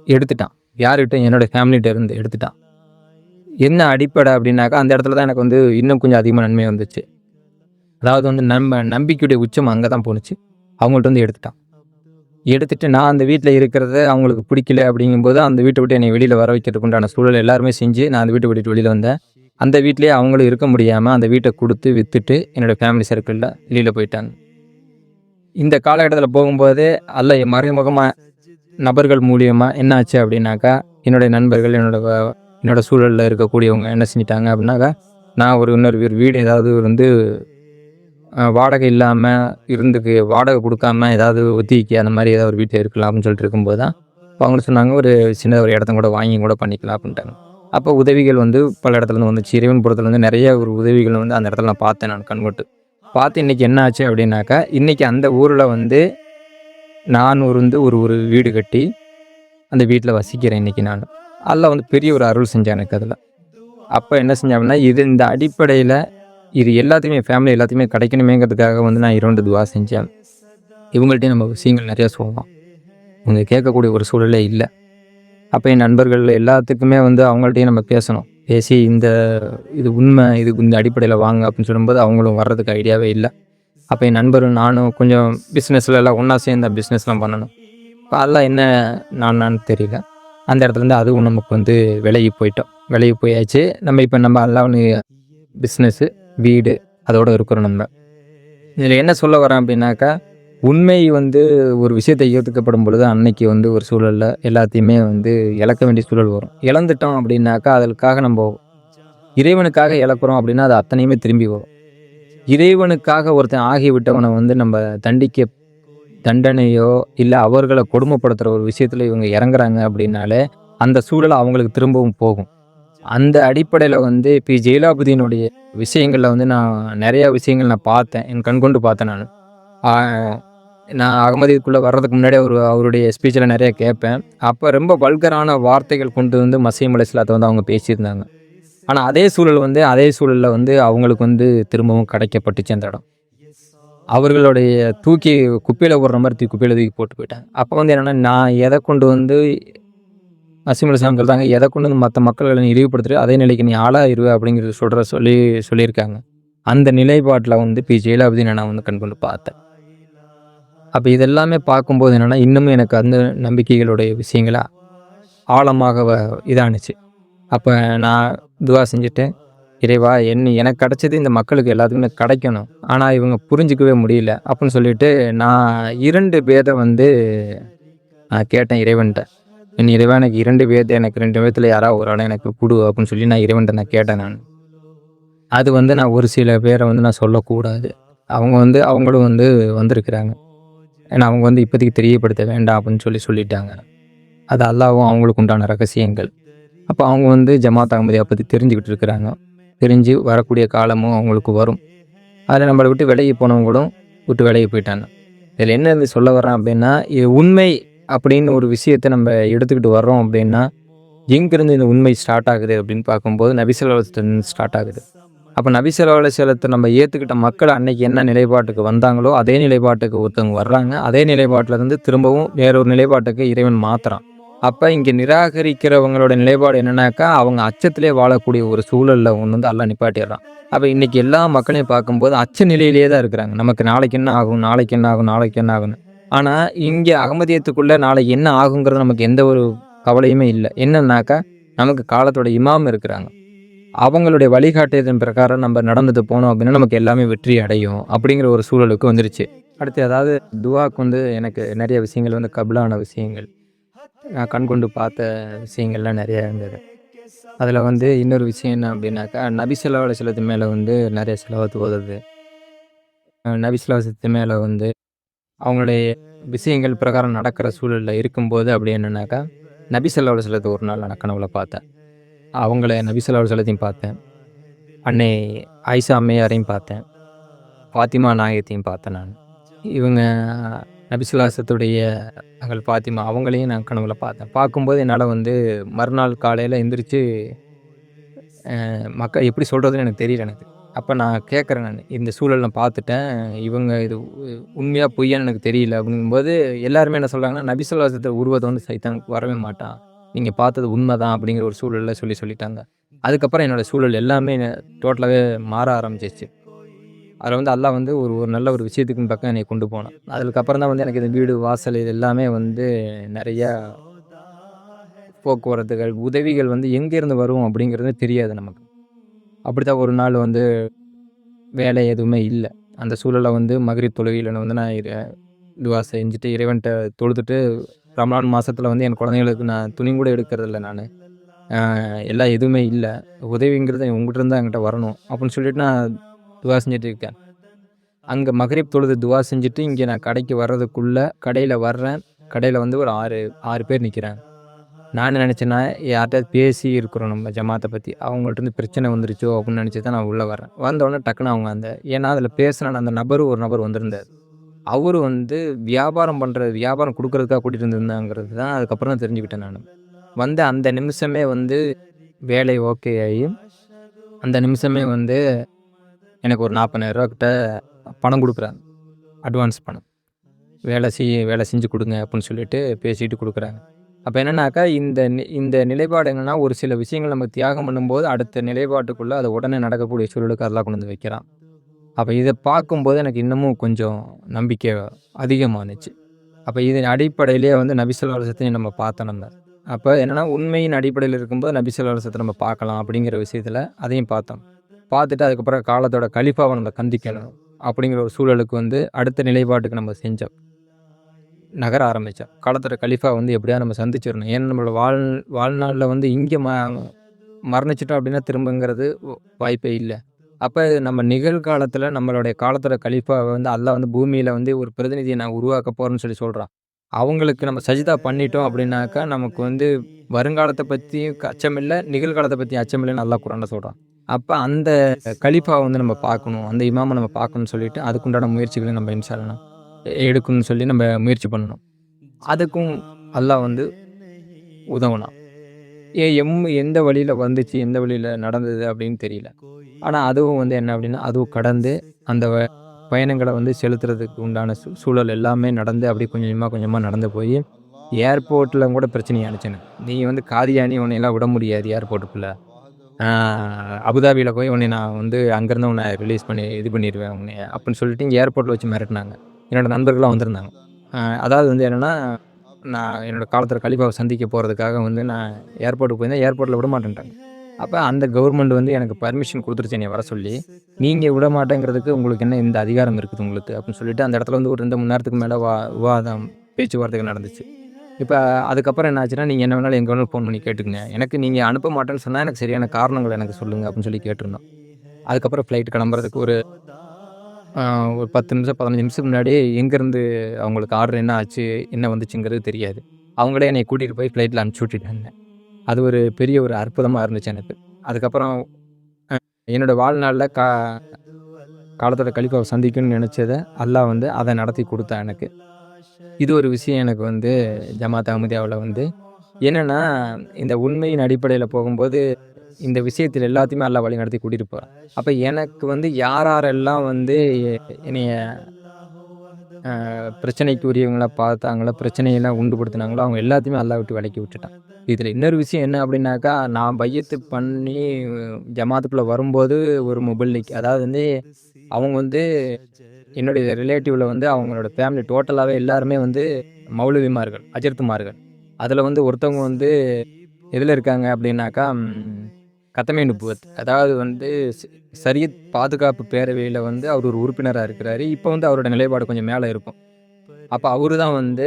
எடுத்துட்டான். யார்கிட்ட? என்னோடய ஃபேமிலிகிட்ட இருந்து எடுத்துட்டான். என்ன அடிப்படை அப்படின்னாக்கா, அந்த இடத்துல தான் எனக்கு வந்து இன்னும் கொஞ்சம் அதிகமாக நன்மை வந்துச்சு. அதாவது வந்து நம்பிக்கையுடைய உச்சம் அங்கே தான் போணுச்சு. அவங்கள்ட்ட வந்து எடுத்துட்டு நான் அந்த வீட்டில் இருக்கிறத அவங்களுக்கு பிடிக்கல அப்படிங்கும்போது அந்த வீட்டை விட்டு என்னை வெளியில் வர வைக்கிறதுக்கு உண்டான சூழல் எல்லாருமே செஞ்சு நான் அந்த வீட்டை விட்டுட்டு வெளியில் வந்தேன். அந்த வீட்டிலேயே அவங்களும் இருக்க முடியாமல் அந்த வீட்டை கொடுத்து விற்றுட்டு என்னோடய ஃபேமிலி சர்க்கிளில் வெளியில் போயிட்டாங்க. இந்த காலகட்டத்தில் போகும்போது அல்ல மறைமுகமாக நபர்கள் மூலியமாக என்ன ஆச்சு அப்படின்னாக்கா, என்னுடைய நண்பர்கள் என்னோட சூழலில் இருக்கக்கூடியவங்க என்ன செஞ்சிட்டாங்க அப்படின்னாக்கா, நான் இன்னொரு வீடு ஏதாவது வந்து வாடகை இல்லாமல் வாடகை கொடுக்காம ஏதாவது ஒத்திக்கி அந்த மாதிரி ஏதாவது ஒரு வீட்டில் இருக்கலாம் அப்படின்னு சொல்லிட்டு இருக்கும்போது தான் அவங்க சொன்னாங்க, ஒரு சின்ன ஒரு இடத்த கூட வாங்கி கூட பண்ணிக்கலாம் அப்படின்ட்டாங்க. அப்போ உதவிகள் வந்து பல இடத்துலேருந்து வந்துச்சு. இறைவன் புறத்தில் வந்து நிறைய ஒரு உதவிகள் வந்து அந்த இடத்துல நான் பார்த்தேன். நான் கண்கொட்டு பார்த்து இன்றைக்கி என்ன ஆச்சு அப்படின்னாக்கா, இன்றைக்கி அந்த ஊரில் வந்து நான் ஒரு வீடு கட்டி அந்த வீட்டில் வசிக்கிறேன். இன்றைக்கி நான் அதில் வந்து பெரிய ஒரு அருள் செஞ்சேன் எனக்கு அதில். அப்போ என்ன செஞ்சேன் அப்படின்னா, இந்த அடிப்படையில் இது எல்லாத்தையுமே ஃபேமிலி எல்லாத்தையுமே கிடைக்கணுமேங்கிறதுக்காக வந்து நான் இரண்டு துவா செஞ்சேன். இவங்கள்ட்டையும் நம்ம விஷயங்கள் நிறையா சொல்லலாம். இவங்க கேட்கக்கூடிய ஒரு சூழலே இல்லை. அப்போ என் நண்பர்கள் எல்லாத்துக்குமே வந்து அவங்கள்ட்டையும் நம்ம பேசணும். பேசி இது உண்மை, இது இந்த அடிப்படையில் வாங்க அப்படின்னு சொல்லும்போது அவங்களும் வர்றதுக்கு ஐடியாவே இல்லை. அப்போ என் நண்பரும் நானும் கொஞ்சம் பிஸ்னஸில் எல்லாம் ஒன்றா சேர்ந்த பிஸ்னஸ்லாம் பண்ணணும். இப்போ அதெல்லாம் என்ன நான் தெரியல. அந்த இடத்துலேருந்து அதுவும் நமக்கு வந்து விலகி போயாச்சு. நம்ம எல்லாம் பிஸ்னஸ்ஸு வீடு அதோடு இருக்கிறோம். நம்ம இதில் என்ன சொல்ல வரேன் அப்படின்னாக்கா, உண்மை வந்து ஒரு விஷயத்தை ஏற்றுக்கப்படும் பொழுது அன்னைக்கு வந்து ஒரு சூழலில் எல்லாத்தையுமே வந்து இழக்க வேண்டிய சூழல் வரும். இழந்துட்டோம் அப்படின்னாக்கா அதற்காக நம்ம இறைவனுக்காக இழக்கிறோம் அப்படின்னா அது அத்தனையுமே திரும்பி வரும். இறைவனுக்காக ஒருத்தன் ஆகிவிட்டவனை வந்து நம்ம தண்டனையோ இல்லை அவர்களை கொடுமைப்படுத்துகிற ஒரு விஷயத்தில் இவங்க இறங்குறாங்க அப்படின்னாலே அந்த சூழல் அவங்களுக்கு திரும்பவும் போகும். அந்த அடிப்படையில் வந்து இப்போ ஜெயலலிதாவுடைய விஷயங்களில் வந்து நான் நிறையா விஷயங்கள் நான் பார்த்தேன். என் கண்கொண்டு பார்த்தேன். நான் அகமதிக்குள்ளே வர்றதுக்கு முன்னாடி அவருடைய ஸ்பீச்சில் நிறையா கேட்பேன். அப்போ ரொம்ப வல்கரான வார்த்தைகள் கொண்டு வந்து மசீம் அலைஹிஸ்ஸலாத்தை வந்து அவங்க பேசியிருந்தாங்க. ஆனால் அதே சூழலில் வந்து அவங்களுக்கு வந்து திரும்பவும் கிடைக்கப்பட்டுச்சு அந்த இடம். அவர்களுடைய தூக்கி குப்பையில் போடுற மாதிரி குப்பையில் தூக்கி போட்டு போயிட்டாங்க. அப்போ வந்து என்னென்னா, நான் எதை கொண்டு வந்து நசீம் அலைஹிஸ்ஸலாம் சொல்கிறாங்க, எதை கொண்டு வந்து மற்ற மக்களை நீ இழிவுபடுத்துறியோ அதே நிலைக்கு நீ ஆளாயிருவ அப்படிங்கிறது சொல்லியிருக்காங்க. அந்த நிலைப்பாட்டில் வந்து பி ஜெயலலிதாவை நான் வந்து கண்கொண்டு பார்த்தேன். அப்போ இதெல்லாமே பார்க்கும்போது என்னென்னா இன்னமும் எனக்கு அந்த நம்பிக்கைகளுடைய விஷயங்களா ஆழமாக இதானுச்சு. அப்போ நான் துவா செஞ்சுட்டேன், இறைவா எனக்கு கிடைச்சது இந்த மக்களுக்கு எல்லாத்துக்குமே கிடைக்கணும், ஆனால் இவங்க புரிஞ்சிக்கவே முடியல அப்படின்னு சொல்லிட்டு நான் 2 பேரை வந்து நான் கேட்டேன் இறைவன்கிட்ட. இறைவா எனக்கு 2 பேர், எனக்கு 2 பேர்த்துல யாராவது ஒரு ஆளை எனக்கு கொடு அப்படின்னு சொல்லி நான் இறைவன்கிட்ட நான் கேட்டேன். அது வந்து நான் ஒரு சில பேரை வந்து நான் சொல்லக்கூடாது, அவங்க வந்து அவங்களும் வந்து வந்திருக்கிறாங்க, ஏன்னா அவங்க வந்து இப்போதைக்கு தெரியப்படுத்த வேண்டாம் அப்படின்னு சொல்லிட்டாங்க. அது அல்லாஹ்வும் அவங்களுக்கு உண்டான ரகசியங்கள். அப்போ அவங்க வந்து ஜமாத் அஹ்மதியா பற்றி தெரிஞ்சுக்கிட்டு இருக்கிறாங்க. தெரிஞ்சு வரக்கூடிய காலமும் அவங்களுக்கு வரும். அதில் நம்மளை விட்டு விலகி போனவங்களும் விட்டு விலகி போயிட்டாங்க. இதில் என்ன இது சொல்ல வர்றேன் அப்படின்னா, உண்மை அப்படின்னு ஒரு விஷயத்தை நம்ம எடுத்துக்கிட்டு வர்றோம் அப்படின்னா, எங்கேருந்து இந்த உண்மை ஸ்டார்ட் ஆகுது அப்படின்னு பார்க்கும்போது நபி ஸல்லல்லாஹு அலைஹி வஸல்லம் ஸ்டார்ட் ஆகுது. அப்போ நபி ஸல்லல்லாஹு அலைஹி வஸல்லத்தை நம்ம ஏற்றுக்கிட்ட மக்கள் அன்னைக்கு என்ன நிலைப்பாட்டுக்கு வந்தாங்களோ அதே நிலைப்பாட்டுக்கு ஒருத்தவங்க வர்றாங்க. அதே நிலைப்பாட்டிலேருந்து திரும்பவும் வேறொரு நிலைப்பாட்டுக்கு இறைவன் மாற்றுறான். அப்போ இங்கே நிராகரிக்கிறவங்களோட நிலைப்பாடு என்னன்னாக்கா, அவங்க அச்சத்திலே வாழக்கூடிய ஒரு சூழலில் வந்து அல்லாஹ் நிப்பாட்டிடுறான். அப்போ இன்றைக்கி எல்லா மக்களையும் பார்க்கும்போது அச்ச நிலையிலேயே தான் இருக்கிறாங்க. நமக்கு நாளைக்கு என்ன ஆகும், நாளைக்கு என்ன ஆகும், நாளைக்கு என்ன ஆகுன்னு. ஆனால் இங்கே அகமதியத்துக்குள்ளே நாளைக்கு என்ன ஆகுங்கிறது நமக்கு எந்த ஒரு கவலையுமே இல்லை. என்னன்னாக்கா, நமக்கு காலத்தோட இமாம் இருக்கிறாங்க, அவங்களுடைய வழிகாட்டியதன் பிரகாரம் நம்ம நடந்துட்டு போனோம் அப்படின்னா நமக்கு எல்லாமே வெற்றி அடையும் அப்படிங்கிற ஒரு சூழலுக்கு வந்துருச்சு. அடுத்து அதாவது துவாக்கு வந்து எனக்கு நிறைய விஷயங்கள் வந்து கபிலான விஷயங்கள், நான் கண்கொண்டு பார்த்த விஷயங்கள்லாம் நிறையா இருந்தது. அதில் வந்து இன்னொரு விஷயம் என்ன அப்படின்னாக்கா, நபி ஸல்லல்லாஹு அலைஹி வஸல்லம் மேலே வந்து நிறைய ஸலவாத் ஓதுறது, நபி ஸல்லல்லாஹு அலைஹி வஸல்லம் மேலே வந்து அவங்களுடைய விஷயங்கள் பிரகாரம் நடக்கிற சூழலில் இருக்கும்போது அப்படி என்னன்னாக்கா, நபி ஸல்லல்லாஹு அலைஹி வஸல்லத்தை ஒரு நாள் நான் கனவுல பார்த்தேன். அவங்கள நபி ஸல்லல்லாஹு அலைஹி வஸல்லத்தையும் பார்த்தேன், அன்னை ஆயிஷா அம்மையாரையும் பார்த்தேன், ஃபாத்திமா நாயகத்தையும் பார்த்தேன் நான். இவங்க நபி ஸல்லல்லாஹு அலைஹி வஸல்லத்துடைய மகள் ஃபாத்திமா அவங்களையும் நான் கனவுல பார்த்தேன். பார்க்கும்போது என்னால் வந்து மறுநாள் காலையில் எந்திரிச்சு மக்கள் எப்படி சொல்கிறதுன்னு எனக்கு தெரியல எனக்கு. அப்போ நான் கேட்குறேன், நான் இந்த சூழல் நான் பார்த்துட்டேன், இவங்க இது உண்மையாக பொய்யான்னு எனக்கு தெரியல அப்படிங்கும்போது எல்லாருமே என்ன சொல்கிறாங்கன்னா, நபி ஸல்லல்லாஹு அலைஹி வஸல்லம் உருவத்தை வந்து சைத்தான் வரவே மாட்டான், நீங்கள் பார்த்தது உண்மை தான் அப்படிங்கிற ஒரு சூழலில் சொல்லிட்டாங்க. அதுக்கப்புறம் என்னோடய சூழல் எல்லாமே டோட்டலாகவே மாற ஆரம்பிச்சிச்சு. அதில் வந்து அல்லாஹ் வந்து ஒரு நல்ல ஒரு விஷயத்துக்கு பக்கம் என்னை கொண்டு போனான். அதுக்கப்புறம் தான் வந்து எனக்கு இந்த வீடு வாசல் இது எல்லாமே வந்து நிறையா போக்குவரத்துகள் உதவிகள் வந்து எங்கேருந்து வரும் அப்படிங்கிறது தெரியாது நமக்கு. அப்படித்தான் ஒரு நாள் வந்து வேலை எதுவுமே இல்லை, அந்த சூழலை வந்து மக்ரிப் தொழுகையில் வந்து நான் துவா செஞ்சுட்டு இறைவன்கிட்ட தொழுதுட்டு, ரமலான் மாதத்தில் வந்து என் குழந்தைங்களுக்கு நான் துணி கூட எடுக்கிறதில்ல நான், எல்லாம் எதுவுமே இல்லை, உதவிங்கிறது உங்கள்கிட்ட இருந்தால் என்கிட்ட வரணும் அப்படின்னு சொல்லிட்டு நான் துவா செஞ்சுட்டு இருக்கேன். அங்கே மக்ரிப் தொழுது துவா செஞ்சுட்டு இங்கே நான் கடைக்கு வர்றதுக்குள்ளே கடையில் வர்றேன். கடையில் வந்து ஒரு 6 பேர் நிற்கிறாங்க. நான் நினச்சேன்னா யார்கிட்டயாவது பேசி இருக்கிறோம் நம்ம ஜமாத்தை பற்றி, அவங்கள்ட்ட பிரச்சனை வந்துருச்சோ அப்படின்னு நினச்சி தான் நான் உள்ளே வரேன். வந்தோடனே டக்குன்னு அவங்க ஏன்னா அதில் பேசுகிற அந்த ஒரு நபர் வந்திருந்தார். அவரு வந்து வியாபாரம் கொடுக்கறதுக்காக கூட்டிகிட்டு வந்திருந்தாங்கிறது தான் அதுக்கப்புறம் தான் தெரிஞ்சுக்கிட்டேன் நான். வந்து அந்த நிமிஷமே வந்து வேலை ஓகே ஆகி, அந்த நிமிஷமே வந்து எனக்கு ஒரு 40,000 கிட்ட பணம் கொடுக்குறாங்க, அட்வான்ஸ் பணம். வேலை செஞ்சு கொடுங்க அப்படின்னு சொல்லிட்டு பேசிட்டு கொடுக்குறாங்க. அப்போ என்னன்னாக்கா, இந்த நிலைப்பாடு என்னென்னா, ஒரு சில விஷயங்கள் நம்ம தியாகம் பண்ணும்போது அடுத்த நிலைப்பாட்டுக்குள்ளே அது உடனே நடக்கக்கூடிய சூழலுக்கு அதெல்லாம் கொண்டு வந்து வைக்கிறான். அப்போ இதை பார்க்கும்போது எனக்கு இன்னமும் கொஞ்சம் நம்பிக்கை அதிகமானுச்சு. அப்போ இதன் அடிப்படையிலேயே வந்து நபி ஸல்லல்லாஹு அலைஹி வஸல்லம் நம்ம பார்த்தோம் நம்ம. அப்போ என்னென்னா, உண்மையின் அடிப்படையில் இருக்கும்போது நபி ஸல்லல்லாஹு அலைஹி வஸல்லத்தை நம்ம பார்க்கலாம் அப்படிங்கிற விஷயத்தில் அதையும் பார்த்தோம். பார்த்துட்டு அதுக்கப்புறம் காலத்தோட கலிஃபாவை நம்ம கண்டிக்கணும் அப்படிங்கிற ஒரு சூழலுக்கு வந்து அடுத்த நிலைப்பாட்டுக்கு நம்ம செஞ்சோம், நகர ஆரம்பித்தோம். காலத்தோட கலிஃபா வந்து எப்படியா நம்ம சந்திச்சிடணும். ஏன்னா நம்மளோட வாழ்நாளில் வந்து இங்கே மரணிச்சிட்டோம் அப்படின்னா திரும்பங்கிறது வாய்ப்பே இல்லை. அப்போ நம்ம நிகழ்காலத்தில் நம்மளுடைய காலத்தோட கலிஃபாவை வந்து அல்லாஹ் வந்து பூமியில் வந்து ஒரு பிரதிநிதியை நான் உருவாக்க போகிறேன்னு சொல்கிறான். அவங்களுக்கு நம்ம சஜிதா பண்ணிட்டோம் அப்படின்னாக்கா நமக்கு வந்து வருங்காலத்தை பற்றியும் அச்சமில்லை, நிகழ்காலத்தை பற்றி அச்சமில்லைன்னு அல்லாஹ் குர்ஆன்ல சொல்கிறான். அப்போ அந்த கலிஃபாவை வந்து நம்ம பார்க்கணும், அந்த இமாமை நம்ம பார்க்கணும்னு சொல்லிட்டு அதுக்குண்டான முயற்சிகளை நம்ம இன்ஷா அல்லாஹ் எடுக்கணும்னு சொல்லி நம்ம முயற்சி பண்ணணும். அதுக்கும் அல்லாஹ் வந்து உதவலாம். எந்த வழியில் வந்துச்சு, எந்த வழியில் நடந்தது அப்படின்னு தெரியல. ஆனால் அதுவும் வந்து என்ன அப்படின்னா, அதுவும் கடந்து அந்த பயணங்களை வந்து செலுத்துறதுக்கு உண்டான சூழல் எல்லாமே நடந்து அப்படி கொஞ்சமாக நடந்து போய் ஏர்போர்ட்டில் கூட பிரச்சனையானுச்சு எனக்கு. நீ வந்து காதியானி உன்னையெல்லாம் விட முடியாது ஏர்போர்ட்டுக்குள்ளே. அபுதாபியில் போய் உன்னை நான் வந்து அங்கேருந்து உன்னை ரிலீஸ் பண்ணி இது பண்ணிடுவேன் உன்னைய அப்படின்னு சொல்லிட்டு இங்கே ஏர்போர்ட்டில் வச்சு மிரட்டினாங்க. என்னோடய நண்பர்கள்லாம் வந்திருந்தாங்க. அதாவது வந்து என்னென்னா, நான் என்னோடய காலத்தில் கலீஃபாவை சந்திக்க போகிறதுக்காக வந்து நான் ஏர்போர்ட்டுக்கு போயிருந்தேன். ஏர்போர்ட்டில் விட மாட்டேன்ட்டாங்க. அப்போ அந்த கவர்மெண்ட் வந்து எனக்கு பர்மிஷன் கொடுத்துருச்சு என்னை வர சொல்லி. நீங்கள் விட மாட்டேங்கிறதுக்கு உங்களுக்கு என்ன இந்த அதிகாரம் இருக்குது உங்களுக்கு அப்படின்னு சொல்லிட்டு அந்த இடத்துல வந்து ஒரு 2 மணி நேரத்துக்கு மேலே விவாதம் பேச்சுவார்த்தைகள் நடந்துச்சு. இப்போ அதுக்கப்புறம் என்ன ஆச்சுன்னா, நீங்கள் என்ன வேணாலும் எங்கே வேணாலும் ஃபோன் பண்ணி கேட்டுக்குங்க. எனக்கு நீங்கள் அனுப்ப மாட்டேன்னு சொன்னால் எனக்கு சரியான காரணங்கள் எனக்கு சொல்லுங்கள் அப்படின்னு சொல்லி கேட்டிருந்தோம். அதுக்கப்புறம் ஃப்ளைட் கிளம்புறதுக்கு ஒரு 10 நிமிஷம் 15 நிமிஷத்துக்கு முன்னாடி எங்கேருந்து அவங்களுக்கு ஆர்டர் என்ன ஆச்சு, என்ன வந்துச்சுங்கிறது தெரியாது. அவங்களே என்னை கூட்டிகிட்டு போய் ஃப்ளைட்டில் அனுப்பிச்சி விட்டுட்டாங்க. அது ஒரு பெரிய ஒரு அற்புதமாக இருந்துச்சு எனக்கு. அதுக்கப்புறம் என்னோடய வாழ்நாளில் காலத்தோட கலீஃபாவை சந்திக்கணும்னு நினச்சதை அல்லாஹ் வந்து அதை நடத்தி கொடுத்தான் எனக்கு. இது ஒரு விஷயம் எனக்கு வந்து ஜமாத் அஹ்மதியாவில் வந்து என்னென்னா, இந்த உண்மையின் அடிப்படையில் போகும்போது இந்த விஷயத்தில் எல்லாத்தையுமே அல்லாஹ் வழி நடத்தி கூட்டிகிட்டு போகிறான். அப்போ எனக்கு வந்து யாரெல்லாம் வந்து என்னைய பிரச்சனைக்கு உரியவங்களா பார்த்தாங்களோ, பிரச்சனையெல்லாம் உண்டுபடுத்தினாங்களோ அவங்க எல்லாத்தையுமே அல்லாஹ் விட்டு விலக்கி விட்டுட்டான். இதில் இன்னொரு விஷயம் என்ன அப்படின்னாக்கா, நான் பையத்து பண்ணி ஜமாத்துக்குள்ளே வரும்போது ஒரு முபல்லிக், அதாவது வந்து அவங்க வந்து என்னுடைய ரிலேட்டிவில் வந்து அவங்களோட ஃபேமிலி டோட்டலாகவே எல்லாருமே வந்து மௌலவிமார்கள், அஜர்த்துமார்கள். அதில் வந்து ஒருத்தவங்க வந்து எதில் இருக்காங்க அப்படின்னாக்கா, கத்தமே நுபுவத், அதாவது வந்து ஷரியத் பாதுகாப்பு பேரவையில் வந்து அவர் ஒரு உறுப்பினராக இருக்கிறாரு. இப்போ வந்து அவரோட நிலைப்பாடு கொஞ்சம் மேலே இருக்கும். அப்போ அவரு தான் வந்து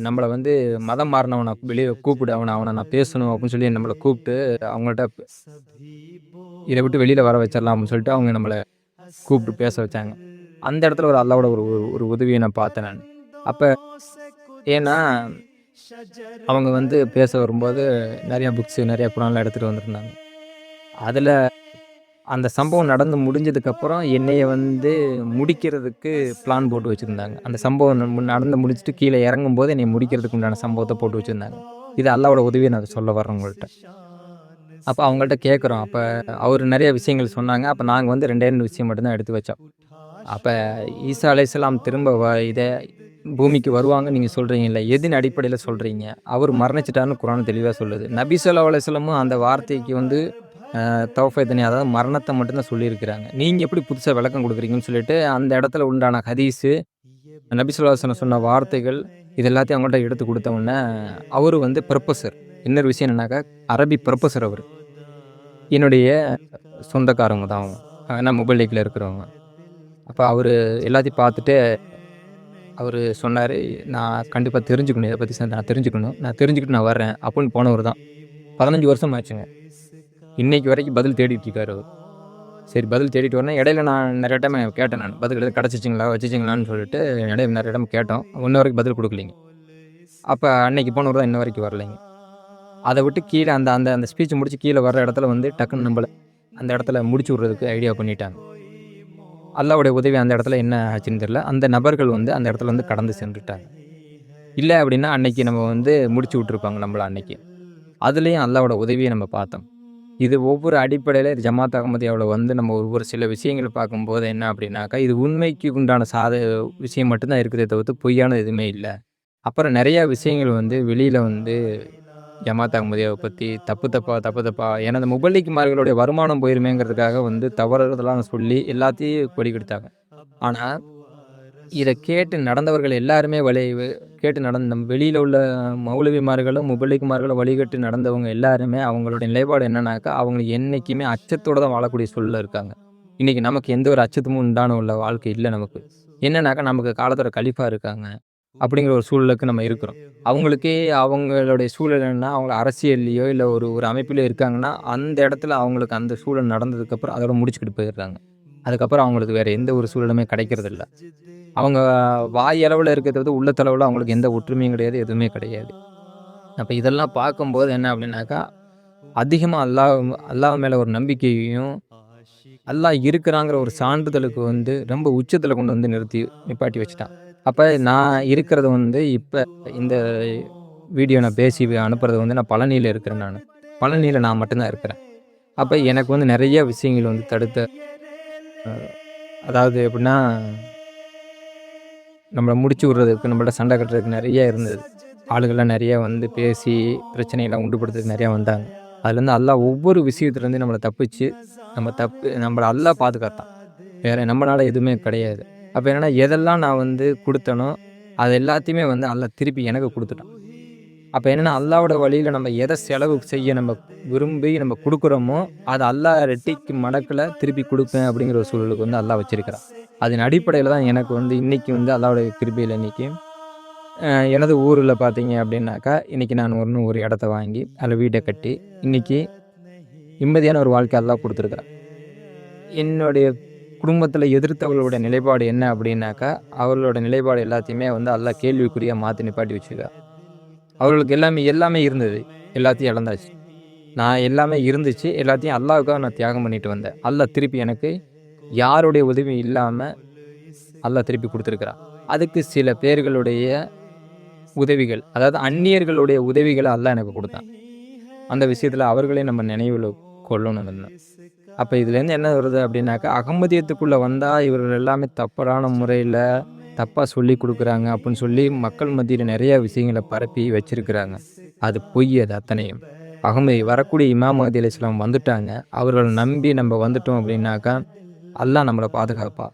நம்மளை வந்து மதம் மாறினவனை வெளியே கூப்பிடு, அவனை நான் பேசணும் அப்படின்னு சொல்லி நம்மளை கூப்பிட்டு அவங்கள்ட்ட இதை விட்டு வெளியில் வர வச்சிடலாம் அப்படின்னு சொல்லிட்டு அவங்க நம்மளை கூப்பிட்டு பேச வச்சாங்க. அந்த இடத்துல ஒரு அல்லாவோட ஒரு உதவியை நான் பார்த்தேன் நான். அப்போ ஏன்னா அவங்க வந்து பேச வரும்போது நிறையா புக்ஸு, நிறையா குரான்லாம் எடுத்துகிட்டு வந்திருந்தாங்க. அதில் அந்த சம்பவம் நடந்து முடிஞ்சதுக்கப்புறம் என்னைய வந்து முடிக்கிறதுக்கு பிளான் போட்டு வச்சுருந்தாங்க. அந்த சம்பவம் நடந்து முடிச்சுட்டு கீழே இறங்கும்போது என்னை முடிக்கிறதுக்கு உண்டான சம்பவத்தை போட்டு வச்சுருந்தாங்க. இது அல்லாவோட உதவியை நான் சொல்ல வர்றேன் உங்கள்கிட்ட. அப்போ அவங்கள்ட்ட கேட்குறோம். அப்போ அவர் நிறைய விஷயங்கள் சொன்னாங்க. அப்போ நாங்கள் வந்து 2 விஷயம் மட்டும்தான் எடுத்து வச்சோம். அப்போ ஈசா அலைஹிஸ்ஸலாம் திரும்ப இதை பூமிக்கு வருவாங்க நீங்கள் சொல்கிறீங்கல்ல, எதின் அடிப்படையில் சொல்கிறீங்க? அவர் மரணிச்சிட்டாருன்னு குரான் தெளிவாக சொல்லுது. நபி ஸல்லல்லாஹு அலைஹி வஸல்லமும் அந்த வார்த்தைக்கு வந்து தௌஃபீதனி, அதாவது மரணத்தை மட்டும்தான் சொல்லியிருக்கிறாங்க. நீங்கள் எப்படி புதுசாக விளக்கம் கொடுக்குறீங்கன்னு சொல்லிட்டு அந்த இடத்துல உண்டான ஹதீஸு, நபி ஸல்லல்லாஹு அலைஹி வஸல்லம் சொன்ன வார்த்தைகள் இது எல்லாத்தையும் அவங்கள்ட்ட எடுத்து கொடுத்த உடனே அவர் வந்து ப்ரொஃபஸர். இன்னொரு விஷயம் என்னன்னாக்கா, அரபி ப்ரொஃபஸர் அவர். என்னுடைய சொந்தக்காரங்க தான் அவங்க, நான் முபல்லிக்கில் இருக்கிறவங்க. அப்போ அவர் எல்லாத்தையும் பார்த்துட்டு அவர் சொன்னார், நான் கண்டிப்பாக தெரிஞ்சுக்கணும், இதை பற்றி நான் தெரிஞ்சுக்கிட்டு நான் வர்றேன் அப்படின்னு போனவர் தான். 15 வருஷம் ஆச்சுங்க. இன்றைக்கு வரைக்கும் பதில் தேடிட்டு இருக்காரு அவர். சரி, பதில் தேடிட்டு வரேன். இடையில நான் நிறைய டைம் கேட்டேன், நான் பதில் எதாவது கிடச்சிச்சிங்களா வச்சிச்சிங்களான்னு சொல்லிட்டு இடையில நிறைய டைம் கேட்டோம். இன்ன வரைக்கும் பதில் கொடுக்கலிங்க. அப்போ அன்னைக்கு போனவர் தான் இன்ன வரைக்கும் வரலைங்க. அதை விட்டு கீழே அந்த அந்த அந்த ஸ்பீச் முடித்து கீழே வர்ற இடத்துல வந்து டக்குன்னு நம்மளை அந்த இடத்துல முடிச்சு விட்றதுக்கு ஐடியா பண்ணிட்டாங்க. அல்லாவுடைய உதவி அந்த இடத்துல என்ன ஆச்சுன்னு தெரியல. அந்த நபர்கள் வந்து அந்த இடத்துல வந்து கடந்து சென்றுட்டாங்க. இல்லை அப்படின்னா அன்னைக்கு நம்ம வந்து முடிச்சு விட்ருப்பாங்க நம்மளை அன்னைக்கு. அதுலேயும் அல்லாவோட உதவியை நம்ம பார்த்தோம். இது ஒவ்வொரு அடிப்படையில் ஜமாத் அஹ்மதியாவில் வந்து நம்ம ஒவ்வொரு சில விஷயங்களை பார்க்கும்போது என்ன அப்படின்னாக்கா, இது உண்மைக்கு உண்டான விஷயம் மட்டும்தான் இருக்குதே தவிர்த்து பொய்யானது எதுவுமே இல்லை. அப்புறம் நிறையா விஷயங்கள் வந்து வெளியில் வந்து ஜமாத் அஹ்மதியாவை பற்றி தப்பா ஏன்னா அந்த முபல்லிக்குமார்களுடைய வருமானம் போயிருமேங்கிறதுக்காக வந்து தவறுதெல்லாம் சொல்லி எல்லாத்தையும் கொடி கொடுத்தாங்க. ஆனால் இதை கேட்டு நடந்தவர்கள் எல்லாருமே கேட்டு நம்ம வெளியில் உள்ள மௌலவிமார்களும் முபல்லிக்குமார்களும் வழிகட்டு நடந்தவங்க எல்லாருமே அவங்களோட நிலைப்பாடு என்னன்னாக்கா, அவங்க என்றைக்குமே அச்சத்தோடு தான் வாழக்கூடிய சூழலில் இருக்காங்க. இன்றைக்கி நமக்கு எந்த ஒரு அச்சத்தும் உண்டான உள்ள வாழ்க்கை இல்லை நமக்கு. என்னன்னாக்கா, நமக்கு காலத்தோட கலீஃபா இருக்காங்க அப்படிங்கிற ஒரு சூழலுக்கு நம்ம இருக்கிறோம். அவங்களுக்கே அவங்களுடைய சூழல் என்னன்னா, அவங்க அரசியல்லையோ இல்லை ஒரு அமைப்பிலையோ இருக்காங்கன்னா, அந்த இடத்துல அவங்களுக்கு அந்த சூழல் நடந்ததுக்கப்புறம் அதோட முடிச்சுக்கிட்டு போயிடுறாங்க. அதுக்கப்புறம் அவங்களுக்கு வேறு எந்த ஒரு சூழலுமே கிடைக்கிறதில்ல. அவங்க வாயளவில் இருக்கிறது உள்ளத்தளவில் அவங்களுக்கு எந்த ஒற்றுமையும் கிடையாது, எதுவுமே கிடையாது. அப்போ இதெல்லாம் பார்க்கும்போது என்ன அப்படின்னாக்கா, அதிகமாக அல்லாஹ் மேலே ஒரு நம்பிக்கையையும் அல்லாஹ் இருக்கிறாங்கிற ஒரு சான்றிதழுக்கு வந்து ரொம்ப உச்சத்தில் கொண்டு வந்து நிப்பாட்டி வச்சுட்டான். அப்போ நான் இருக்கிறது வந்து இப்போ இந்த வீடியோ நான் பேசி அனுப்புறது வந்து நான் பழனியில் இருக்கிறேன். பழனியில் நான் மட்டும்தான் இருக்கிறேன். அப்போ எனக்கு வந்து நிறைய விஷயங்கள் வந்து தடுத்த, அதாவது எப்படின்னா நம்மளை முடிச்சு விட்றதுக்கு, நம்மள்ட்ட சண்டை கட்டுறதுக்கு நிறைய இருந்தது. ஆளுகள்லாம் நிறைய வந்து பேசி பிரச்சனையெல்லாம் உண்டுபடுத்துறதுக்கு நிறையா வந்தாங்க. அதுலேருந்து அல்லாஹ் ஒவ்வொரு விஷயத்துலேருந்து நம்மளை தப்பிச்சு நம்மளை அல்லாஹ் பாதுகாத்தான். வேறு நம்மளால் எதுவுமே கிடையாது. அப்போ என்னென்னா எதெல்லாம் நான் வந்து கொடுத்தனோ அது எல்லாத்தையுமே வந்து அல்லாஹ் திருப்பி எனக்கு கொடுத்துட்டான். அப்போ என்னென்னா அல்லாவோட வழியில் நம்ம எதை செலவு செய்ய நம்ம விரும்பி நம்ம கொடுக்குறோமோ அதை அல்லாஹ் ரெட்டிக்கு மடக்கில் திருப்பி கொடுப்பேன் அப்படிங்கிற ஒரு சூழலுக்கு வந்து அல்லாஹ் வச்சிருக்கிறான். அதன் அடிப்படையில் தான் எனக்கு வந்து இன்றைக்கி வந்து அல்லாவோட கிருபையில் இன்றைக்கி எனது ஊரில் பார்த்தீங்க அப்படின்னாக்கா இன்றைக்கி நான் ஒரு இடத்த வாங்கி அதில் வீட்டை கட்டி இன்றைக்கி நிம்மதியான ஒரு வாழ்க்கை அல்லாஹ் கொடுத்துருக்குறேன். என்னுடைய குடும்பத்தில் எதிர்த்தவர்களோட நிலைப்பாடு என்ன அப்படின்னாக்கா அவர்களோட நிலைப்பாடு எல்லாத்தையுமே வந்து அல்லாஹ் கேள்விக்குறியாக மாற்றி நிப்பாட்டி வச்சுருக்கா. அவர்களுக்கு எல்லாமே இருந்தது, எல்லாத்தையும் இழந்தாச்சு. நான் எல்லாமே இருந்துச்சு, எல்லாத்தையும் அல்லாஹ்வுக்காக நான் தியாகம் பண்ணிட்டு வந்தேன். அல்லாஹ் திருப்பி எனக்கு யாருடைய உதவி இல்லாமல் அல்லாஹ் திருப்பி கொடுத்துருக்குறான். அதுக்கு சில பேர்களுடைய உதவிகள், அதாவது அந்நியர்களுடைய உதவிகளை அல்லாஹ் எனக்கு கொடுத்தான். அந்த விஷயத்தில் அவர்களே நம்ம நினைவில் கொள்ளணும். அப்போ இதுலேருந்து என்ன வருது அப்படின்னாக்கா அகமதியத்துக்குள்ளே வந்தால் இவர்கள் எல்லாமே தப்பான முறையில் தப்பாக சொல்லி கொடுக்குறாங்க அப்படின்னு சொல்லி மக்கள் மத்தியில் நிறைய விஷயங்களை பரப்பி வச்சிருக்கிறாங்க. அது பொய். அது அத்தனையும் அகமதி வரக்கூடிய இமாம் மஹ்தி அலைஹிஸ்ஸலாம் வந்துட்டாங்க. அவர்களை நம்பி நம்ம வந்துட்டோம் அப்படின்னாக்கா அல்லாஹ் நம்மளை பாதுகாப்பா.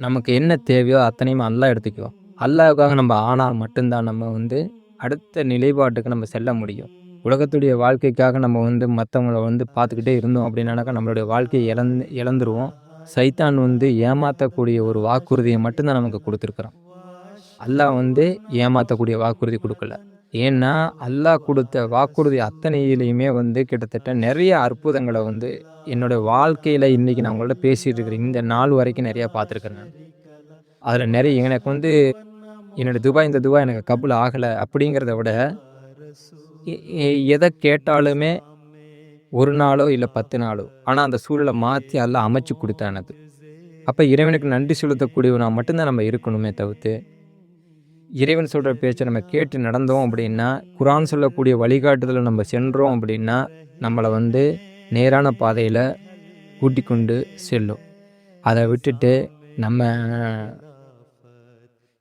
நமக்கு என்ன தேவையோ அத்தனையும் அல்லாஹ் எடுத்துக்குவோம். அல்லாஹ்வுக்காக நம்ம ஆனால் மட்டும்தான் நம்ம வந்து அடுத்த நிலைப்பாட்டுக்கு நம்ம செல்ல முடியும். உலகத்துடைய வாழ்க்கைக்காக நம்ம வந்து மற்றவங்கள வந்து பார்த்துக்கிட்டே இருந்தோம் அப்படின்னாக்கா நம்மளுடைய வாழ்க்கையை இழந்துருவோம். சைத்தான் வந்து ஏமாற்றக்கூடிய ஒரு வாக்குறுதியை மட்டும்தான் நமக்கு கொடுத்துருக்குறான். அல்லாஹ் வந்து ஏமாற்றக்கூடிய வாக்குறுதி கொடுக்கல. ஏன்னா அல்லாஹ் கொடுத்த வாக்குறுதி அத்தனையிலையுமே வந்து கிட்டத்தட்ட நிறைய அற்புதங்களை வந்து என்னோடய வாழ்க்கையில் இன்றைக்கி நான் உங்கள்ட்ட பேசிகிட்டு இருக்கிறேன் இந்த நாள் வரைக்கும் நிறையா பார்த்துருக்கேன். நான் அதில் நிறைய எனக்கு வந்து இந்த துபாய் எனக்கு கபூல் ஆகலை அப்படிங்கிறத விட எதை கேட்டாலுமே ஒரு நாளோ இல்லை 10 நாளோ ஆனால் அந்த சூழலை மாற்றி எல்லாம் அமைச்சு கொடுத்தேன் எனக்கு. அப்போ இறைவனுக்கு நன்றி செலுத்தக்கூடியவனா மட்டும்தான் நம்ம இருக்கணுமே தவிர்த்து இறைவன் சொல்கிற பேச்சை நம்ம கேட்டு நடந்தோம் அப்படின்னா குரான் சொல்லக்கூடிய வழிகாட்டுதலை நம்ம சென்றோம் அப்படின்னா நம்மளை வந்து நேரான பாதையில் கூட்டி கொண்டு செல்லும். அதை விட்டுட்டு நம்ம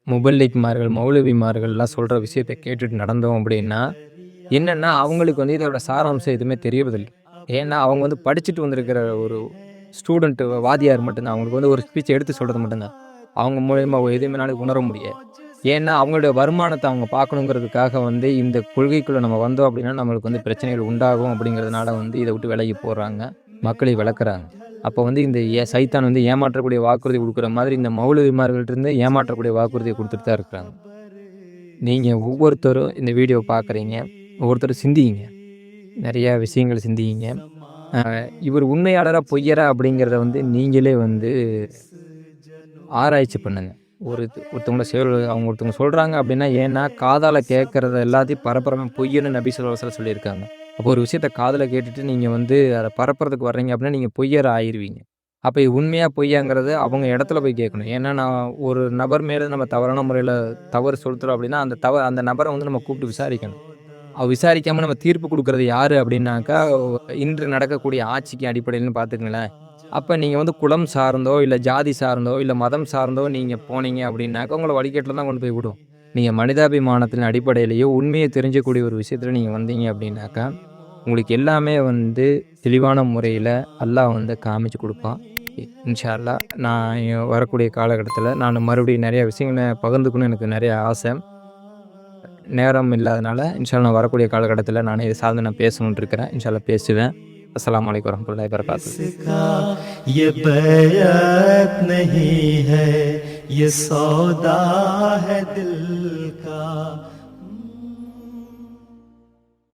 முபல்லிக்மார்கள் மௌலவிமார்கள்லாம் சொல்கிற விஷயத்தை கேட்டுட்டு நடந்தோம் அப்படின்னா என்னென்னா அவங்களுக்கு வந்து இதோட சாராம்சம் எதுவுமே தெரியவதில்லை. ஏன்னா அவங்க வந்து படிச்சுட்டு வந்திருக்கிற ஒரு ஸ்டூடெண்ட்டு வாதியார் மட்டும்தான். அவங்களுக்கு வந்து ஒரு ஸ்பீச்சை எடுத்து சொல்கிறது மட்டும்தான். அவங்க மூலயமா எதுவுமே உணர முடியாது. ஏன்னா அவங்களுடைய வருமானத்தை அவங்க பார்க்கணுங்கிறதுக்காக வந்து இந்த கொள்கைக்குள்ளே நம்ம வந்தோம் அப்படின்னா நம்மளுக்கு வந்து பிரச்சனைகள் உண்டாகும் அப்படிங்கிறதுனால வந்து இதை விட்டு விலகி போடுறாங்க, மக்களை விளக்குறாங்க. அப்போ வந்து இந்த சைத்தான் வந்து ஏமாற்றக்கூடிய வாக்குறுதி கொடுக்குற மாதிரி இந்த மௌலவிமார்கள்ட்டிருந்து ஏமாற்றக்கூடிய வாக்குறுதியை கொடுத்துட்டு தான் இருக்கிறாங்க. நீங்கள் ஒவ்வொருத்தரும் இந்த வீடியோ பார்க்குறீங்க, ஒவ்வொருத்தரும் சிந்திங்க, நிறையா விஷயங்கள் சிந்திங்க. இவர் உண்மையாளரா பொய்யரா அப்படிங்கிறத வந்து நீங்களே வந்து ஆராய்ச்சி பண்ணுங்கள். அவங்க ஒருத்தவங்க சொல்கிறாங்க அப்படின்னா ஏன்னா காதால் கேட்குறத எல்லாத்தையும் பரப்புறவன் பொய்யன்னு நபி ஸல்லல்லாஹு அலைஹி வஸல்லம் சொல்லியிருக்காங்க. அப்போ ஒரு விஷயத்த காதில் கேட்டுட்டு நீங்கள் வந்து அதை பரப்புறதுக்கு வர்றீங்க அப்படின்னா நீங்கள் பொய்யரை ஆயிடுவீங்க. அப்போ இது உண்மையாக பொய்யாங்கிறது அவங்க இடத்துல போய் கேட்கணும். ஏன்னா நான் ஒரு நபர் மேலே நம்ம தவறான முறையில் தவறு செலுத்துகிறோம் அப்படின்னா அந்த நபரை வந்து நம்ம கூப்பிட்டு விசாரிக்கணும். விசாரிக்காமல் நம்ம தீர்ப்பு கொடுக்குறது யார் அப்படின்னாக்கா இன்று நடக்கக்கூடிய ஆட்சிக்கு அடிப்படையில்னு பார்த்துக்கங்களேன். அப்போ நீங்கள் வந்து குலம் சார்ந்தோ இல்லை ஜாதி சார்ந்தோ இல்லை மதம் சார்ந்தோ நீங்கள் போனீங்க அப்படின்னாக்கா உங்களை வழிகேட்டில் தான் கொண்டு போய் விடும். நீங்கள் மனிதாபிமானத்தின் அடிப்படையிலேயோ உண்மையை தெரிஞ்சக்கூடிய ஒரு விஷயத்தில் நீங்கள் வந்தீங்க அப்படின்னாக்கா உங்களுக்கு எல்லாமே வந்து தெளிவான முறையில் அல்லாஹ் வந்து காமிச்சு கொடுப்பான். இன்ஷா அல்லாஹ் நான் வரக்கூடிய காலகட்டத்தில் நான் மறுபடியும் நிறைய விஷயங்களை பகிர்ந்துக்கணும்னு எனக்கு நிறைய ஆசை. நேரம் இல்லாதனால இன்ஷா அல்லாஹ் நான் வரக்கூடிய காலகட்டத்தில் நான் இதை சார்ந்து நான் பேசணுன்ட்டு இருக்கிறேன். இன்ஷா அல்லாஹ் பேசுவேன். अस्सलाम वालेकुम रहमतुल्लाहि वबरकातुहू। ये बैअत नहीं है, ये सौदा है दिल